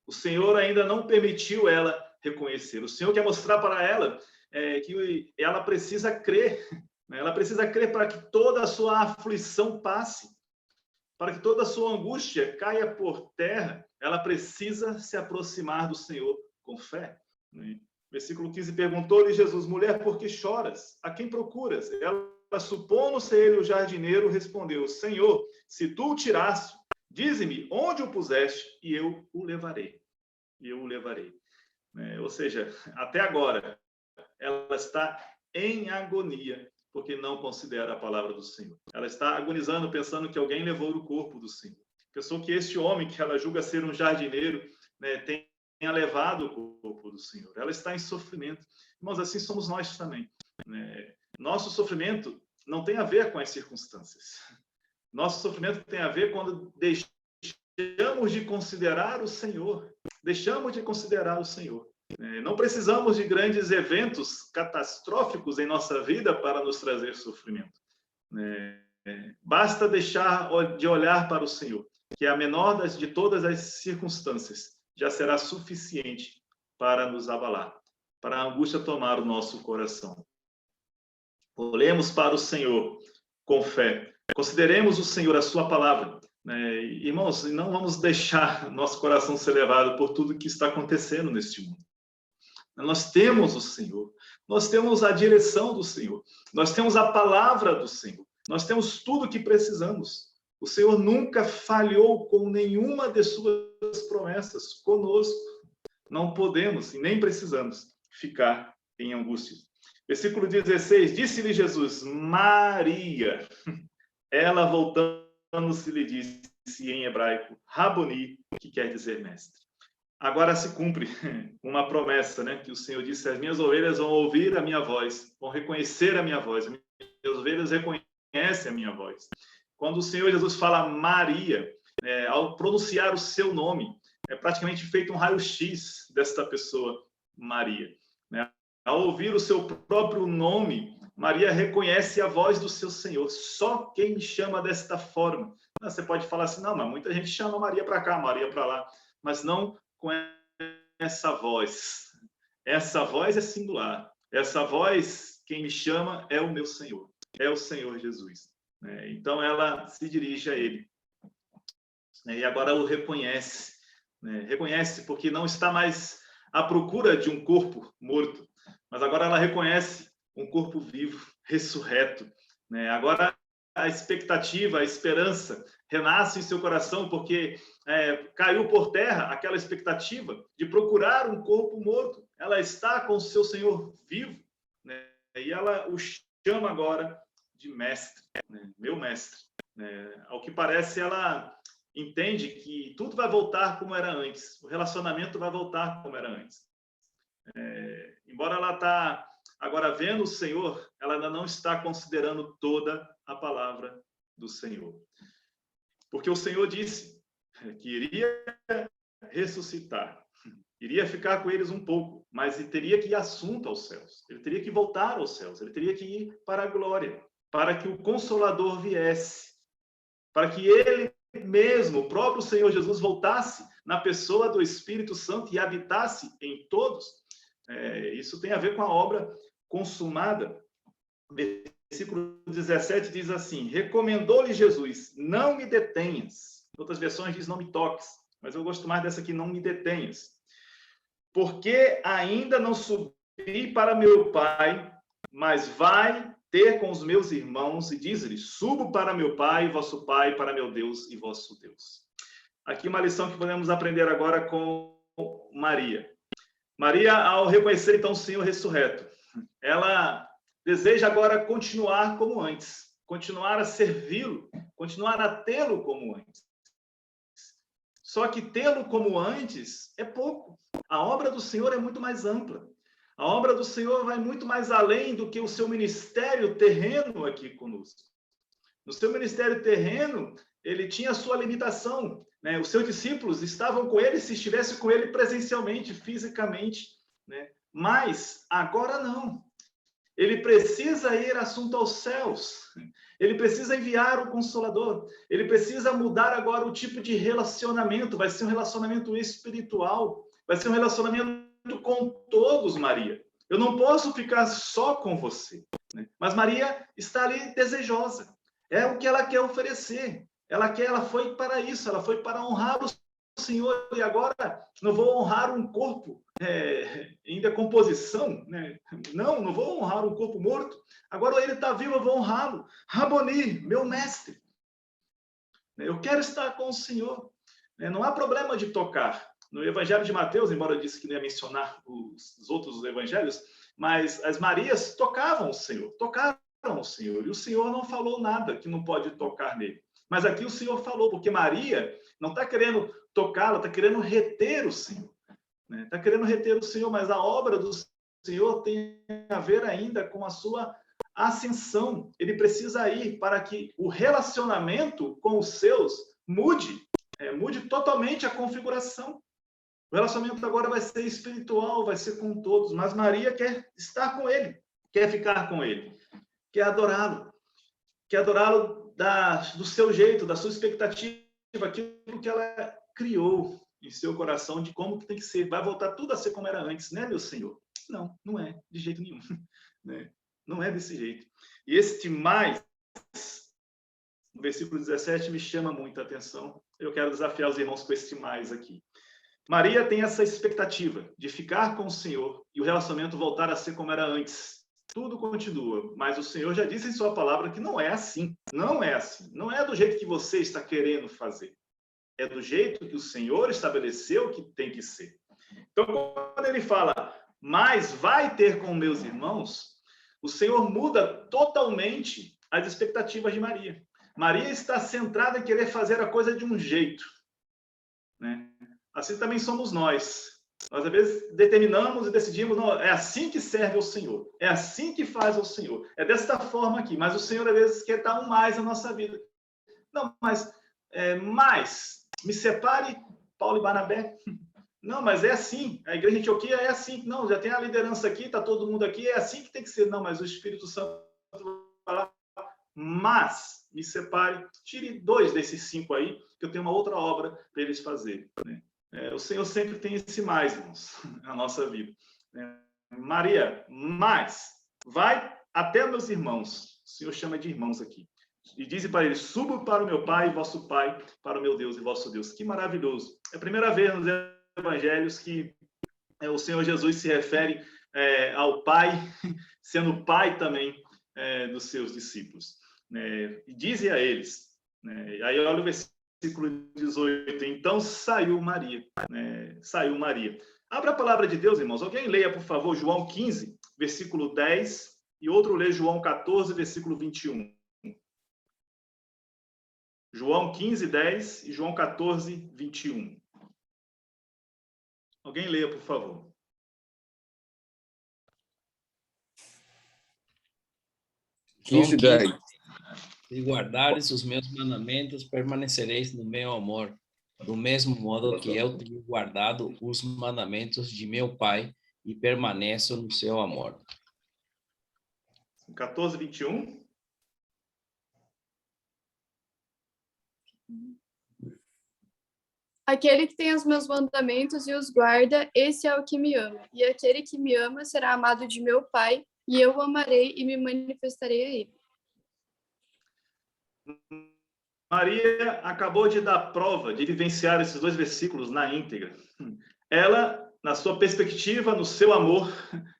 O Senhor ainda não permitiu ela reconhecer. O Senhor quer mostrar para ela que ela precisa crer. Ela precisa crer para que toda a sua aflição passe, para que toda a sua angústia caia por terra. Ela precisa se aproximar do Senhor com fé. Versículo 15, perguntou-lhe Jesus: mulher, por que choras? A quem procuras? Ela, supondo ser ele o jardineiro, respondeu: Senhor, se tu o tiraste, dize-me onde o puseste e eu o levarei. Ou seja, até agora, ela está em agonia, porque não considera a palavra do Senhor. Ela está agonizando, pensando que alguém levou o corpo do Senhor. Pensou que este homem, que ela julga ser um jardineiro, tenha levado o corpo do Senhor. Ela está em sofrimento. Irmãos, assim somos nós também. Nosso sofrimento não tem a ver com as circunstâncias. Nosso sofrimento tem a ver quando deixamos de considerar o Senhor. Deixamos de considerar o Senhor. Não precisamos de grandes eventos catastróficos em nossa vida para nos trazer sofrimento. Basta deixar de olhar para o Senhor, que é a menor de todas as circunstâncias, já será suficiente para nos abalar, para a angústia tomar o nosso coração. Olhemos para o Senhor com fé. Consideremos o Senhor, a sua palavra. Irmãos, não vamos deixar nosso coração ser levado por tudo que está acontecendo neste mundo. Nós temos o Senhor, nós temos a direção do Senhor, nós temos a palavra do Senhor, nós temos tudo o que precisamos. O Senhor nunca falhou com nenhuma de suas promessas conosco. Não podemos e nem precisamos ficar em angústia. Versículo 16, disse-lhe Jesus: Maria. Ela, voltando-se, lhe disse em hebraico: Raboni, que quer dizer mestre. agora se cumpre uma promessa, né? Que o Senhor disse: as minhas ovelhas vão ouvir a minha voz, vão reconhecer a minha voz. As minhas ovelhas reconhecem a minha voz. Quando o Senhor Jesus fala Maria, ao pronunciar o seu nome, é praticamente feito um raio-x desta pessoa, Maria, né? Ao ouvir o seu próprio nome, Maria reconhece a voz do seu Senhor. Só quem me chama desta forma. Você pode falar assim: não, mas muita gente chama Maria para cá, Maria para lá, mas não com essa voz. Essa voz é singular. Essa voz, quem me chama é o meu Senhor, é o Senhor Jesus. Então ela se dirige a ele, e agora o reconhece, reconhece porque não está mais à procura de um corpo morto, mas agora ela reconhece um corpo vivo, ressurreto. Agora a expectativa, a esperança renasce em seu coração, porque caiu por terra aquela expectativa de procurar um corpo morto. Ela está com o seu Senhor vivo, e ela o chama agora de mestre, meu mestre. Ao que parece, ela entende que tudo vai voltar como era antes, o relacionamento vai voltar como era antes. Embora ela está agora vendo o Senhor, ela ainda não está considerando toda a palavra do Senhor. Porque o Senhor disse que iria ressuscitar, iria ficar com eles um pouco, mas ele teria que ir assunto aos céus, ele teria que voltar aos céus, ele teria que ir para a glória, para que o Consolador viesse, para que ele mesmo, o próprio Senhor Jesus, voltasse na pessoa do Espírito Santo e habitasse em todos. Isso tem a ver com a obra consumada. Versículo 17 diz assim: recomendou-lhe Jesus, não me detenhas. Outras versões diz não me toques, mas eu gosto mais dessa aqui, não me detenhas. Porque ainda não subi para meu Pai, mas vai ter com os meus irmãos e diz-lhes: subo para meu Pai, vosso Pai, para meu Deus e vosso Deus. Aqui uma lição que podemos aprender agora com Maria. Maria, ao reconhecer então o Senhor ressurreto, ela deseja agora continuar como antes, continuar a servi-lo, continuar a tê-lo como antes. Só que tê-lo como antes é pouco. A obra do Senhor é muito mais ampla. A obra do Senhor vai muito mais além do que o seu ministério terreno aqui conosco. No seu ministério terreno, ele tinha a sua limitação, né? Os seus discípulos estavam com ele se estivesse com ele presencialmente, fisicamente, né? Mas agora não. Ele precisa ir assunto aos céus. Ele precisa enviar o Consolador. Ele precisa mudar agora o tipo de relacionamento. Vai ser um relacionamento espiritual. Vai ser um relacionamento com todos, Maria. Eu não posso ficar só com você, né? Mas Maria está ali desejosa. É o que ela quer oferecer. Ela foi para isso, ela foi para honrar o Senhor, e agora não vou honrar um corpo em decomposição, né? Não vou honrar um corpo morto. Agora ele está vivo, eu vou honrá-lo. Raboni, meu mestre. Eu quero estar com o Senhor. Não há problema de tocar. No Evangelho de Mateus, embora eu disse que não ia mencionar os outros evangelhos, mas as Marias tocavam o Senhor, tocaram o Senhor, e o Senhor não falou nada que não pode tocar nele. Mas aqui o Senhor falou, porque Maria não está querendo tocá-lo, está querendo reter o Senhor. Está querendo reter o Senhor, mas a obra do Senhor tem a ver ainda com a sua ascensão. Ele precisa ir para que o relacionamento com os seus mude totalmente a configuração. O relacionamento agora vai ser espiritual, vai ser com todos, mas Maria quer estar com ele, quer ficar com ele, quer adorá-lo do seu jeito, da sua expectativa, aquilo que ela criou em seu coração de como que tem que ser. Vai voltar tudo a ser como era antes, né, meu Senhor? Não, não é, de jeito nenhum. Né? Não é desse jeito. E este mais, no versículo 17, me chama muita atenção. Eu quero desafiar os irmãos com este mais aqui. Maria tem essa expectativa de ficar com o Senhor e o relacionamento voltar a ser como era antes. Tudo continua, mas o Senhor já disse em sua palavra que não é assim. Não é assim. Não é do jeito que você está querendo fazer. É do jeito que o Senhor estabeleceu que tem que ser. Então, quando ele fala, mas vai ter com meus irmãos, o Senhor muda totalmente as expectativas de Maria. Maria está centrada em querer fazer a coisa de um jeito, né? assim também somos nós. Nós, às vezes, determinamos e decidimos, não, é assim que serve ao Senhor, é assim que faz ao Senhor, é desta forma aqui, mas o Senhor, às vezes, quer dar um mais na nossa vida. Não, mas mais, me separe, Paulo e Barnabé. Não, mas é assim, a igreja de Antioquia é assim, não, já tem a liderança aqui, está todo mundo aqui, é assim que tem que ser. Não, mas o Espírito Santo vai lá, mas me separe, tire 2 desses 5 aí, que eu tenho uma outra obra para eles fazerem, né? O Senhor sempre tem esse mais, irmãos, na nossa vida. Maria, mais, vai até meus irmãos, o Senhor chama de irmãos aqui, e diz para eles, subo para o meu Pai, vosso Pai, para o meu Deus e vosso Deus. Que maravilhoso. É a primeira vez nos evangelhos que o Senhor Jesus se refere ao Pai, sendo Pai também dos seus discípulos. E dize a eles, aí olha o versículo 18, então saiu Maria, saiu Maria. Abra a palavra de Deus, irmãos. Alguém leia, por favor, João 15, versículo 10, e outro lê João 14, versículo 21. João 15, 10 e João 14, 21. Alguém leia, por favor. João 15, 10. Se guardares os meus mandamentos, permanecereis no meu amor, do mesmo modo que eu tenho guardado os mandamentos de meu Pai e permaneço no seu amor. 14, 21. Aquele que tem os meus mandamentos e os guarda, esse é o que me ama. E aquele que me ama será amado de meu Pai, e eu o amarei e me manifestarei a ele. Maria acabou de dar prova de vivenciar esses 2 versículos na íntegra. Ela, na sua perspectiva, no seu amor,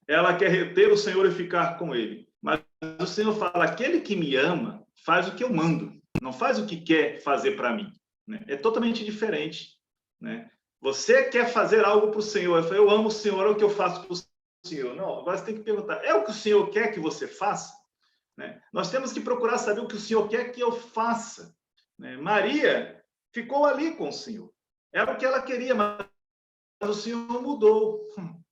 ela quer reter o Senhor e ficar com ele. Mas o Senhor fala, aquele que me ama faz o que eu mando, não faz o que quer fazer para mim. É totalmente diferente. Você quer fazer algo para o Senhor, eu amo o Senhor, é o que eu faço para o Senhor. Não, agora você tem que perguntar, é o que o Senhor quer que você faça? Nós temos que procurar saber o que o Senhor quer que eu faça. Maria ficou ali com o Senhor. Era o que ela queria, mas o Senhor mudou.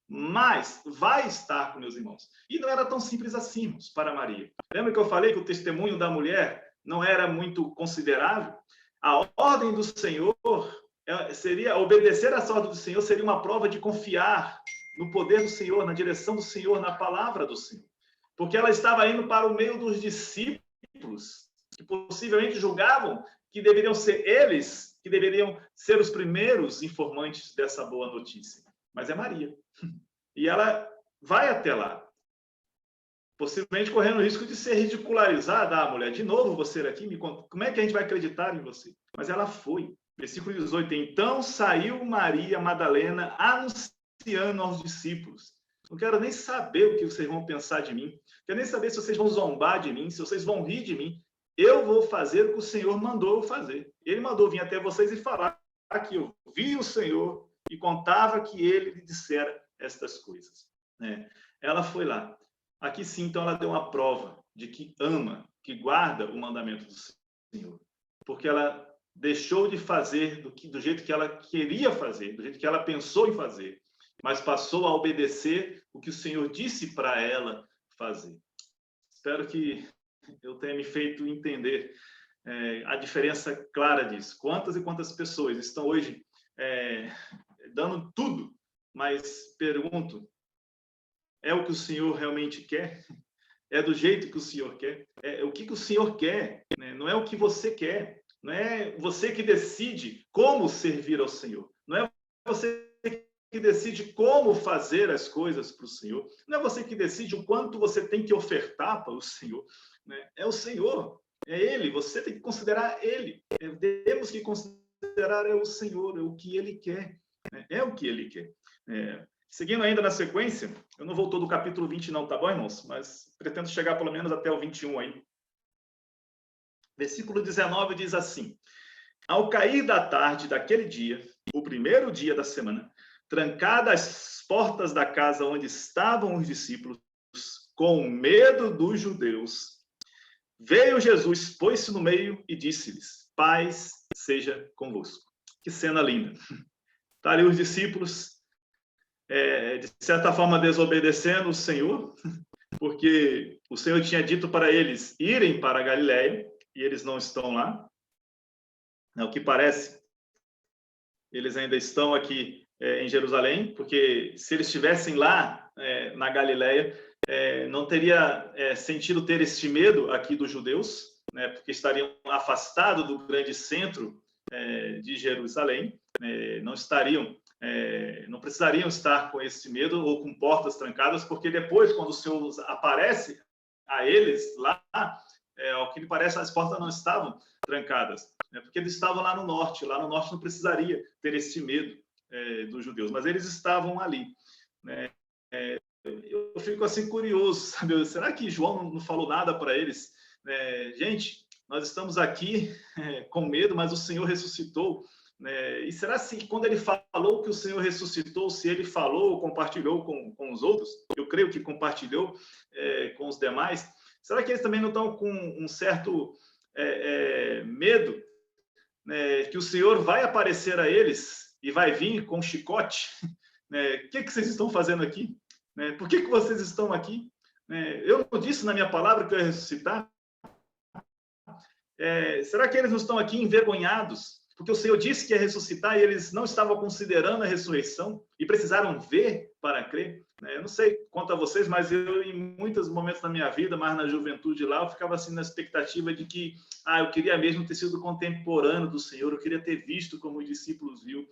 Mas vai estar com meus irmãos. E não era tão simples assim, irmãos, para Maria. Lembra que eu falei que o testemunho da mulher não era muito considerável? A ordem do Senhor seria, obedecer a ordem do Senhor seria uma prova de confiar no poder do Senhor, na direção do Senhor, na palavra do Senhor. Porque ela estava indo para o meio dos discípulos, que possivelmente julgavam que deveriam ser eles, que deveriam ser os primeiros informantes dessa boa notícia. Mas é Maria. E ela vai até lá, possivelmente correndo o risco de ser ridicularizada. Ah, mulher, de novo você aqui, me conta, como é que a gente vai acreditar em você? Mas ela foi. Versículo 18, então saiu Maria Madalena anunciando aos discípulos. Não quero nem saber o que vocês vão pensar de mim. Não quero nem saber se vocês vão zombar de mim, se vocês vão rir de mim. Eu vou fazer o que o Senhor mandou eu fazer. Ele mandou vir até vocês e falar que eu vi o Senhor e contava que ele lhe dissera estas coisas. Ela foi lá. Aqui sim, então, ela deu uma prova de que ama, que guarda o mandamento do Senhor. Porque ela deixou de fazer do jeito que ela queria fazer, do jeito que ela pensou em fazer, mas passou a obedecer o que o Senhor disse para ela fazer. Espero que eu tenha me feito entender a diferença clara disso. Quantas e quantas pessoas estão hoje dando tudo, mas pergunto, é o que o Senhor realmente quer? É do jeito que o Senhor quer? É o que o Senhor quer, né? Não é o que você quer. Não é você que decide como servir ao Senhor. Não é você que decide como fazer as coisas para o Senhor. Não é você que decide o quanto você tem que ofertar para o Senhor. Né? É o Senhor. É Ele. Você tem que considerar Ele. Temos que considerar o Senhor, é o que Ele quer. É o que Ele quer. Seguindo ainda na sequência, eu não vou todo o capítulo 20 não, tá bom, irmãos? Mas pretendo chegar pelo menos até o 21 aí. Versículo 19 diz assim: ao cair da tarde daquele dia, o primeiro dia da semana, trancadas as portas da casa onde estavam os discípulos, com medo dos judeus, veio Jesus, pôs-se no meio e disse-lhes: paz seja convosco. Que cena linda. Tá ali os discípulos, de certa forma, desobedecendo o Senhor, porque o Senhor tinha dito para eles irem para a Galileia, e eles não estão lá. O que parece, eles ainda estão aqui em Jerusalém, porque se eles estivessem lá na Galileia, não teria sentido ter este medo aqui dos judeus, né, porque estariam afastados do grande centro de Jerusalém, não precisariam estar com esse medo ou com portas trancadas, porque depois, quando o Senhor aparece a eles lá, ao que me parece, as portas não estavam trancadas, porque eles estavam lá no norte não precisaria ter esse medo dos judeus, mas eles estavam ali, né? Eu fico assim curioso, sabe? Será que João não falou nada para eles? Gente, nós estamos aqui com medo, mas o Senhor ressuscitou. E será que quando ele falou que o Senhor ressuscitou, se ele falou, compartilhou com os outros? Eu creio que compartilhou com os demais. Será que eles também não estão com um certo medo, que o Senhor vai aparecer a eles e vai vir com um chicote? O que vocês estão fazendo aqui? Por que vocês estão aqui? Eu não disse na minha palavra que eu ia ressuscitar? Será que eles não estão aqui envergonhados? Porque o Senhor disse que ia ressuscitar e eles não estavam considerando a ressurreição e precisaram ver para crer. Eu não sei quanto a vocês, mas eu, em muitos momentos da minha vida, mais na juventude lá, eu ficava assim na expectativa de que eu queria mesmo ter sido contemporâneo do Senhor, eu queria ter visto como os discípulos viu.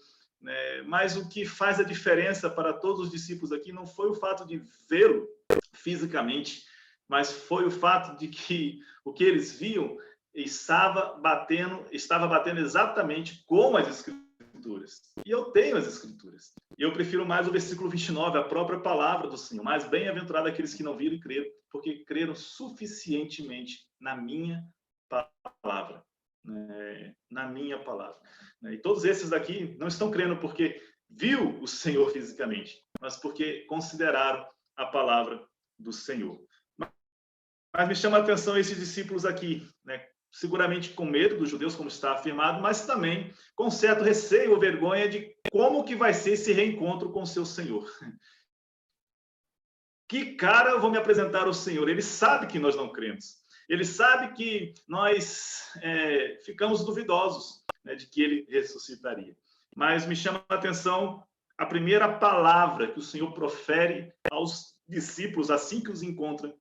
Mas o que faz a diferença para todos os discípulos aqui não foi o fato de vê-lo fisicamente, mas foi o fato de que o que eles viam estava batendo exatamente com as Escrituras. E eu tenho as Escrituras. E eu prefiro mais o versículo 29, a própria palavra do Senhor. Mais bem-aventurado aqueles que não viram e creram, porque creram suficientemente na minha palavra. Na minha palavra. E todos esses daqui não estão crendo porque viu o Senhor fisicamente, mas porque consideraram a palavra do Senhor. Mas me chama a atenção esses discípulos aqui, seguramente com medo dos judeus, como está afirmado, mas também com certo receio ou vergonha de como que vai ser esse reencontro com o seu Senhor. Que cara eu vou me apresentar ao Senhor? Ele sabe que nós não cremos. Ele sabe que nós ficamos duvidosos de que ele ressuscitaria. Mas me chama a atenção a primeira palavra que o Senhor profere aos discípulos assim que os encontra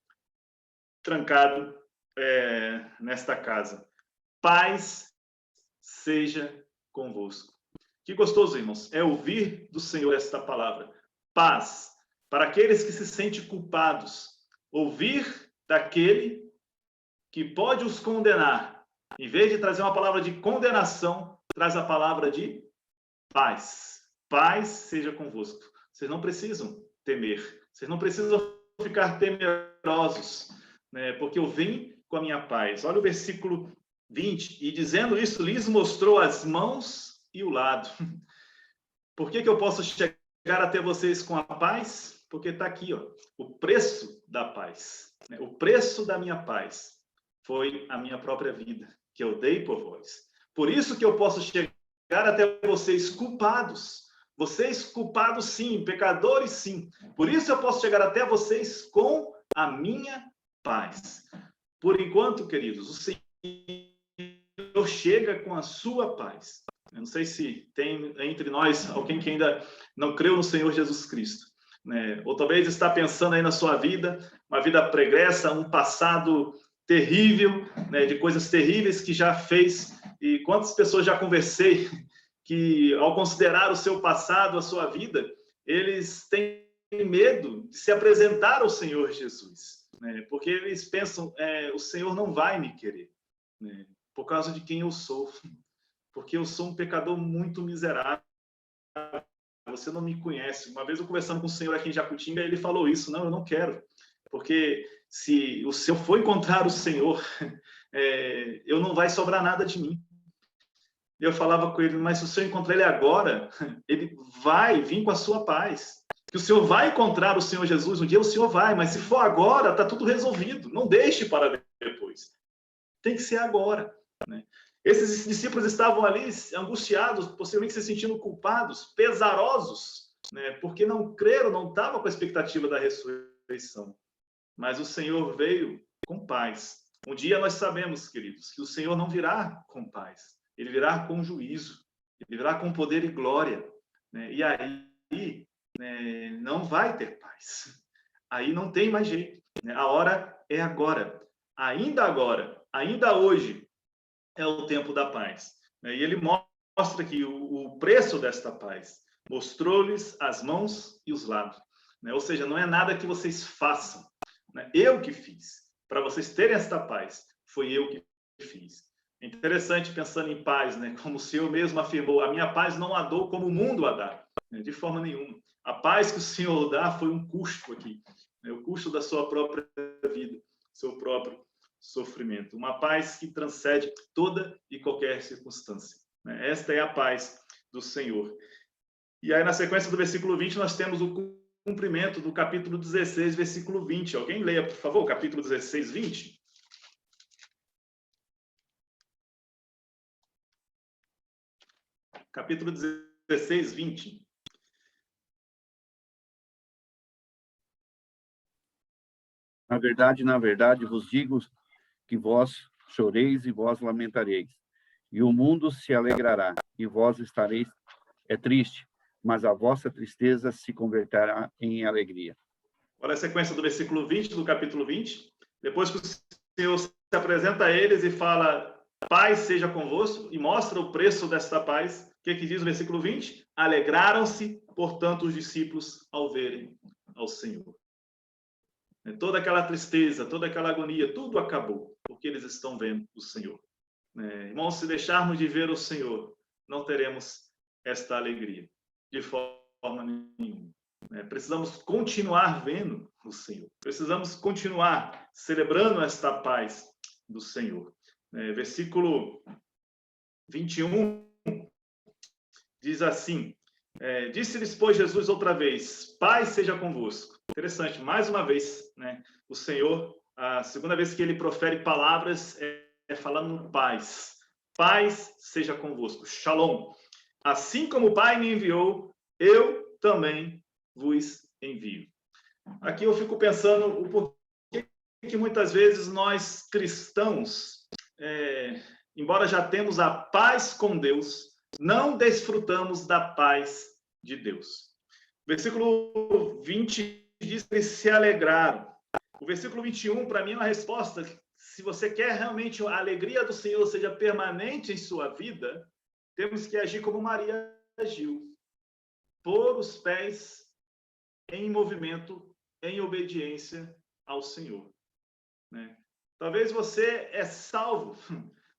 trancado nesta casa. Paz seja convosco. Que gostoso, irmãos, ouvir do Senhor esta palavra. Paz. Para aqueles que se sentem culpados, ouvir daquele que pode os condenar. Em vez de trazer uma palavra de condenação, traz a palavra de paz. Paz seja convosco. Vocês não precisam temer. Vocês não precisam ficar temerosos, porque eu vim com a minha paz. Olha o versículo 20. E dizendo isso, lhes mostrou as mãos e o lado. Por que eu posso chegar até vocês com a paz? Porque está aqui, o preço da paz. O preço da minha paz foi a minha própria vida, que eu dei por vós. Por isso que eu posso chegar até vocês culpados. Vocês culpados, sim. Pecadores, sim. Por isso eu posso chegar até vocês com a minha paz. Por enquanto, queridos, o Senhor chega com a sua paz. Eu não sei se tem entre nós alguém que ainda não creu no Senhor Jesus Cristo, ou talvez está pensando aí na sua vida, uma vida pregressa, um passado terrível, de coisas terríveis que já fez. E quantas pessoas já conversei que, ao considerar o seu passado, a sua vida, eles têm medo de se apresentar ao Senhor Jesus, porque eles pensam, o Senhor não vai me querer, por causa de quem eu sou, porque eu sou um pecador muito miserável. Você não me conhece. Uma vez eu conversando com o Senhor aqui em Jacutinga, ele falou isso. Não, eu não quero, porque se eu for encontrar o Senhor, eu não vai sobrar nada de mim. Eu falava com ele, mas se o Senhor encontrar ele agora, ele vai vir com a sua paz. Que o Senhor vai encontrar o Senhor Jesus, um dia o Senhor vai, mas se for agora, está tudo resolvido. Não deixe para depois. Tem que ser agora. Esses discípulos estavam ali angustiados, possivelmente se sentindo culpados, pesarosos, né? Porque não creram, não estavam com a expectativa da ressurreição. Mas o Senhor veio com paz. Um dia nós sabemos, queridos, que o Senhor não virá com paz. Ele virá com juízo. Ele virá com poder e glória. Né? E aí, né, não vai ter paz. Aí não tem mais jeito. Né? A hora é agora. Ainda hoje, é o tempo da paz. E ele mostra aqui o preço desta paz. Mostrou-lhes as mãos e os lábios. Ou seja, não é nada que vocês façam. Eu que fiz. Para vocês terem esta paz, foi eu que fiz. É interessante pensando em paz, como o Senhor mesmo afirmou, a minha paz não a dou como o mundo a dá. De forma nenhuma. A paz que o Senhor dá foi um custo aqui. O custo da sua própria vida, seu próprio sofrimento. Uma paz que transcende toda e qualquer circunstância. Esta é a paz do Senhor. E aí, na sequência do versículo 20, nós temos o cumprimento do capítulo 16, versículo 20. Alguém leia, por favor, capítulo 16, 20. Capítulo 16, 20. Na verdade, vos digo que vós choreis e vós lamentareis, e o mundo se alegrará, e vós estareis triste, mas a vossa tristeza se converterá em alegria. Olha a sequência do versículo 20, do capítulo 20. Depois que o Senhor se apresenta a eles e fala, paz seja convosco, e mostra o preço desta paz, o que diz o versículo 20? Alegraram-se, portanto, os discípulos ao verem ao Senhor. Toda aquela tristeza, toda aquela agonia, tudo acabou, porque eles estão vendo o Senhor. Irmãos, se deixarmos de ver o Senhor, não teremos esta alegria, de forma nenhuma. Precisamos continuar vendo o Senhor. Precisamos continuar celebrando esta paz do Senhor. Versículo 21 diz assim, disse-lhes, pois, Jesus outra vez, paz seja convosco. Interessante, mais uma vez, o Senhor, a segunda vez que ele profere palavras, é falando paz. Paz seja convosco. Shalom. Assim como o Pai me enviou, eu também vos envio. Aqui eu fico pensando o porquê que muitas vezes nós cristãos, embora já temos a paz com Deus, não desfrutamos da paz de Deus. Versículo 20 diz que eles se alegraram. O versículo 21, para mim, é uma resposta. Se você quer realmente a alegria do Senhor seja permanente em sua vida, temos que agir como Maria agiu. Pôr os pés em movimento, em obediência ao Senhor. Talvez você é salvo,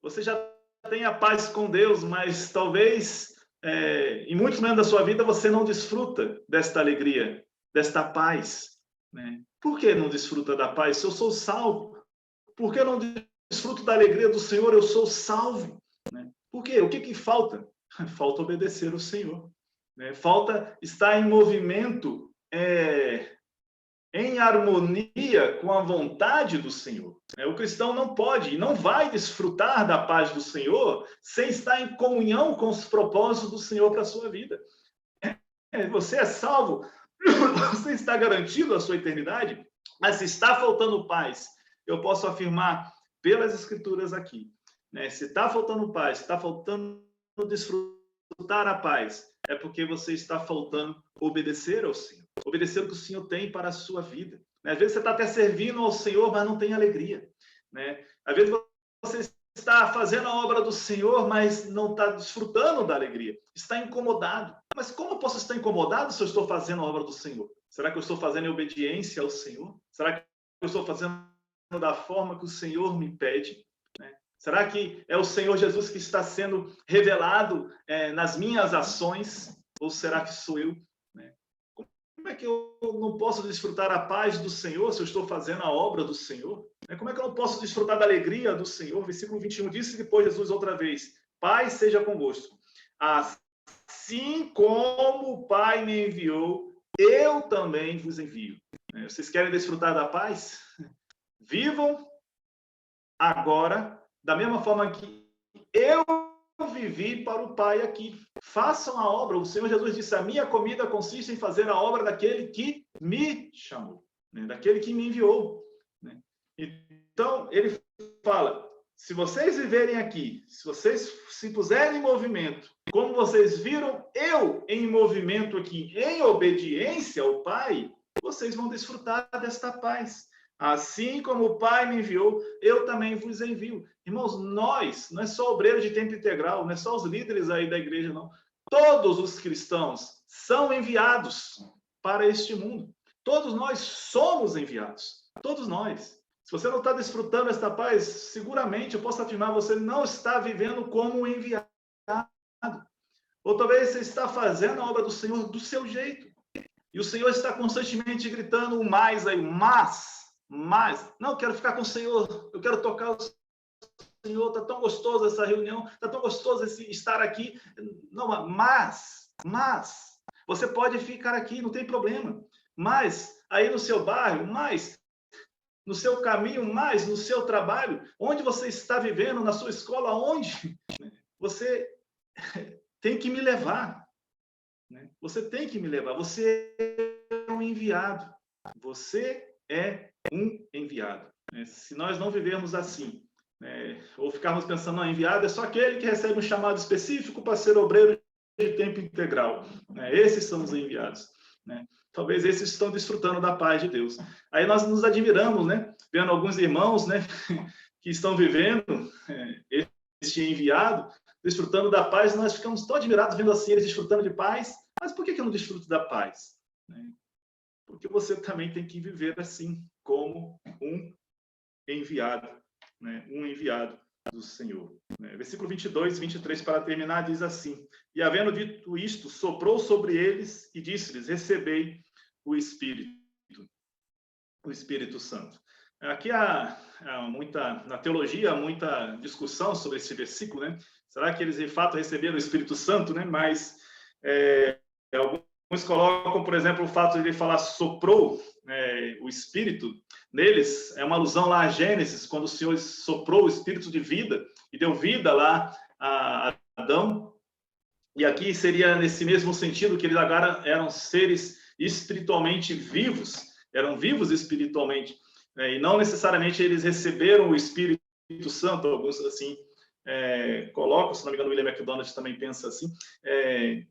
você já tem a paz com Deus, mas talvez em muitos momentos da sua vida você não desfruta desta alegria, desta paz. Por que não desfruta da paz se eu sou salvo? Por que eu não desfruto da alegria do Senhor? Eu sou salvo. Por quê? O que falta? Falta obedecer ao Senhor. Falta estar em movimento, em harmonia com a vontade do Senhor. O cristão não pode e não vai desfrutar da paz do Senhor sem estar em comunhão com os propósitos do Senhor para a sua vida. Você é salvo, você está garantido a sua eternidade, mas se está faltando paz, eu posso afirmar pelas Escrituras aqui, se está faltando paz, se está faltando desfrutar a paz, é porque você está faltando obedecer ao Senhor, obedecer o que o Senhor tem para a sua vida. Às vezes você está até servindo ao Senhor, mas não tem alegria. Às vezes você está fazendo a obra do Senhor, mas não está desfrutando da alegria. Está incomodado. Mas como eu posso estar incomodado se eu estou fazendo a obra do Senhor? Será que eu estou fazendo em obediência ao Senhor? Será que eu estou fazendo da forma que o Senhor me pede? Será que é o Senhor Jesus que está sendo revelado nas minhas ações? Ou será que sou eu? Como é que eu não posso desfrutar a paz do Senhor se eu estou fazendo a obra do Senhor? Como é que eu não posso desfrutar da alegria do Senhor? Versículo 21 disse depois Jesus outra vez, paz seja convosco. Assim como o Pai me enviou, eu também vos envio. Vocês querem desfrutar da paz? Vivam agora da mesma forma que eu vivi para o Pai aqui. Façam a obra. O Senhor Jesus disse, a minha comida consiste em fazer a obra daquele que me chamou, né? Daquele que me enviou, né? Então, ele fala, se vocês viverem aqui, se vocês se puserem em movimento, como vocês viram eu em movimento aqui, em obediência ao Pai, vocês vão desfrutar desta paz. Assim como o Pai me enviou, eu também vos envio. Irmãos, nós, não é só obreiro de tempo integral, não é só os líderes aí da igreja, não. Todos os cristãos são enviados para este mundo. Todos nós somos enviados. Todos nós. Se você não está desfrutando desta paz, seguramente eu posso afirmar, você não está vivendo como um enviado. Ou talvez você está fazendo a obra do Senhor do seu jeito. E o Senhor está constantemente gritando o mais aí, mas, não, eu quero ficar com o Senhor, eu quero tocar o Senhor, está tão gostoso essa reunião, está tão gostoso esse estar aqui. Não, mas, você pode ficar aqui, não tem problema. Mas, aí no seu bairro, mas, no seu caminho, mais no seu trabalho, onde você está vivendo, na sua escola, onde você tem que me levar. Né? Você tem que me levar. Você é um enviado. Você é um enviado. Né? Se nós não vivermos assim, né, ou ficarmos pensando, não, enviado é só aquele que recebe um chamado específico para ser obreiro de tempo integral. Né? Esses são os enviados. Né? Talvez esses estão desfrutando da paz de Deus. Aí nós nos admiramos, né? Vendo alguns irmãos, né, que estão vivendo este enviado, desfrutando da paz, nós ficamos tão admirados vendo assim eles desfrutando de paz. Mas por que eu não desfruto da paz? Né? Porque você também tem que viver assim, como um enviado, né? Um enviado do Senhor. Né? Versículo 22, 23, para terminar, diz assim, e havendo dito isto, soprou sobre eles e disse-lhes, recebei o Espírito Santo. Aqui há na teologia, há muita discussão sobre esse versículo, né? Será que eles de fato receberam o Espírito Santo, né? Mas alguns colocam, por exemplo, o fato de ele falar soprou o Espírito neles, é uma alusão lá a Gênesis, quando o Senhor soprou o Espírito de vida e deu vida lá a Adão. E aqui seria nesse mesmo sentido que eles agora eram seres espiritualmente vivos, eram vivos espiritualmente, e não necessariamente eles receberam o Espírito Santo, alguns assim colocam, se não me engano, o William MacDonald também pensa assim,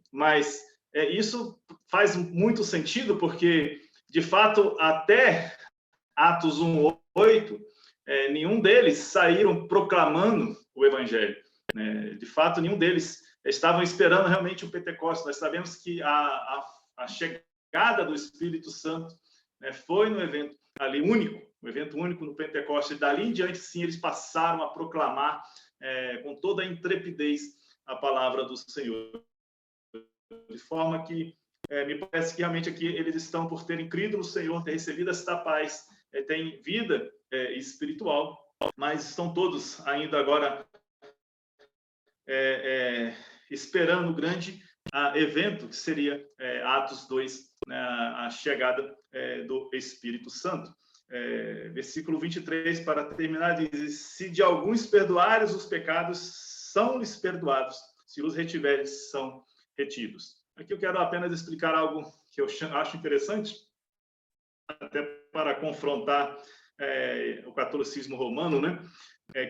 mas isso faz muito sentido, porque, de fato, até Atos 1:8, nenhum deles saíram proclamando o Evangelho. Né? De fato, nenhum deles estavam esperando realmente o Pentecostes. Nós sabemos que a chegada do Espírito Santo foi no evento ali único, um evento único no Pentecostes. Dali em diante, sim, eles passaram a proclamar com toda a intrepidez a palavra do Senhor. De forma que me parece que realmente aqui eles estão, por terem crido no Senhor, ter recebido esta paz, têm vida espiritual, mas estão todos ainda agora esperando o grande evento, que seria Atos 2, né, a chegada do Espírito Santo. Versículo 23, para terminar, diz, se de alguns perdoares os pecados, são-lhes perdoados, se os retiveres, são retidos. Aqui eu quero apenas explicar algo que eu acho interessante, até para confrontar o catolicismo romano, né?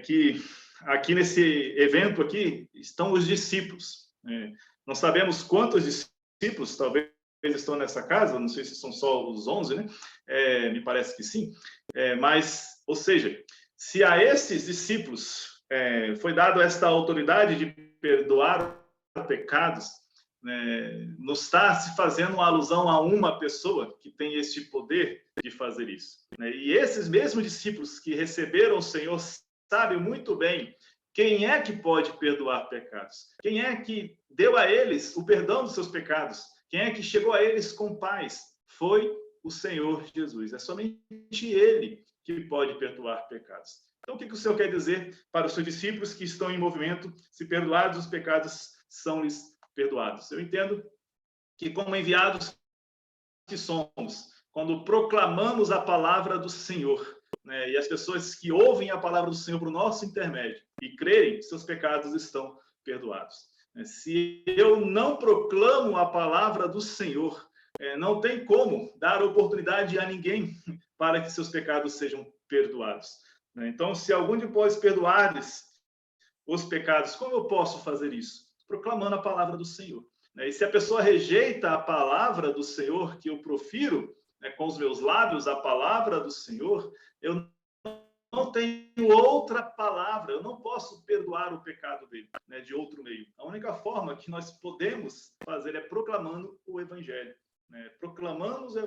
Que aqui nesse evento aqui estão os discípulos. Não sabemos quantos discípulos, talvez estão nessa casa, não sei se são só os 11, né? Me parece que sim. Mas, ou seja, se a esses discípulos foi dado esta autoridade de perdoar pecados, não está se fazendo uma alusão a uma pessoa que tem este poder de fazer isso. E esses mesmos discípulos que receberam o Senhor sabem muito bem quem é que pode perdoar pecados, quem é que deu a eles o perdão dos seus pecados, quem é que chegou a eles com paz. Foi o Senhor Jesus. É somente Ele que pode perdoar pecados. Então, o que o Senhor quer dizer para os seus discípulos que estão em movimento? Se perdoados os pecados, são-lhes perdoados. Eu entendo que, como enviados que somos, quando proclamamos a palavra do Senhor, né, e as pessoas que ouvem a palavra do Senhor por nosso intermédio, e crerem, seus pecados estão perdoados. Se eu não proclamo a palavra do Senhor, não tem como dar oportunidade a ninguém para que seus pecados sejam perdoados. Então, se algum de vós perdoares os pecados, como eu posso fazer isso? Proclamando a palavra do Senhor. E se a pessoa rejeita a palavra do Senhor que eu profiro, com os meus lábios, a palavra do Senhor, eu não tenho outra palavra, eu não posso perdoar o pecado dele, de outro meio. A única forma que nós podemos fazer é proclamando o Evangelho. Proclamamos o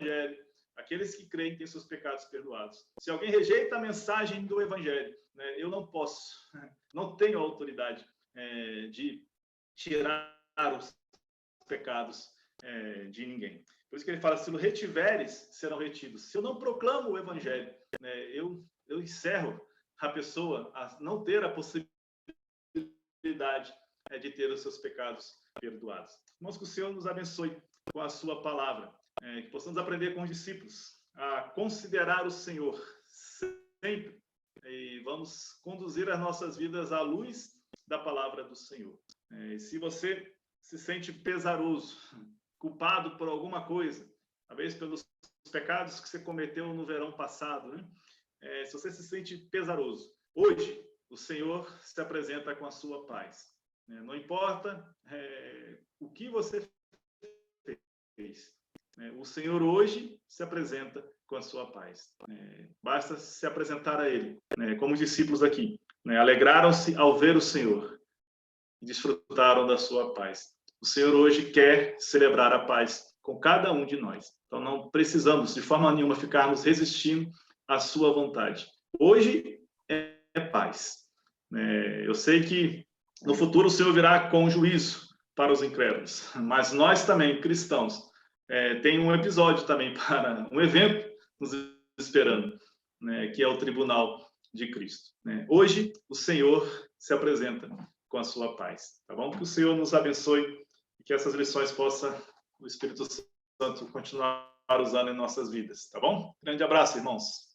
Evangelho. Aqueles que creem têm seus pecados perdoados. Se alguém rejeita a mensagem do Evangelho, eu não posso, não tenho autoridade de tirar os pecados de ninguém. Por isso que ele fala, se o retiveres, serão retidos. Se eu não proclamo o Evangelho, eu encerro a pessoa a não ter a possibilidade de ter os seus pecados perdoados. Irmãos, que o Senhor nos abençoe com a sua palavra, que possamos aprender com os discípulos a considerar o Senhor sempre, e vamos conduzir as nossas vidas à luz da palavra do Senhor. Se você se sente pesaroso, culpado por alguma coisa, talvez pelos pecados que você cometeu no verão passado, se você se sente pesaroso, hoje o Senhor se apresenta com a sua paz. Não importa o que você fez, o Senhor hoje se apresenta com a sua paz. Basta se apresentar a Ele, como os discípulos aqui. Alegraram-se ao ver o Senhor e desfrutaram da sua paz. O Senhor hoje quer celebrar a paz com cada um de nós. Então, não precisamos, de forma nenhuma, ficarmos resistindo à sua vontade. Hoje é paz. Eu sei que no futuro o Senhor virá com juízo para os incrédulos, mas nós também, cristãos, tem um episódio também para um evento nos esperando, que é o tribunal de Cristo. Hoje, o Senhor se apresenta com a sua paz, tá bom? Que o Senhor nos abençoe e que essas lições possa o Espírito Santo continuar usando em nossas vidas, tá bom? Grande abraço, irmãos.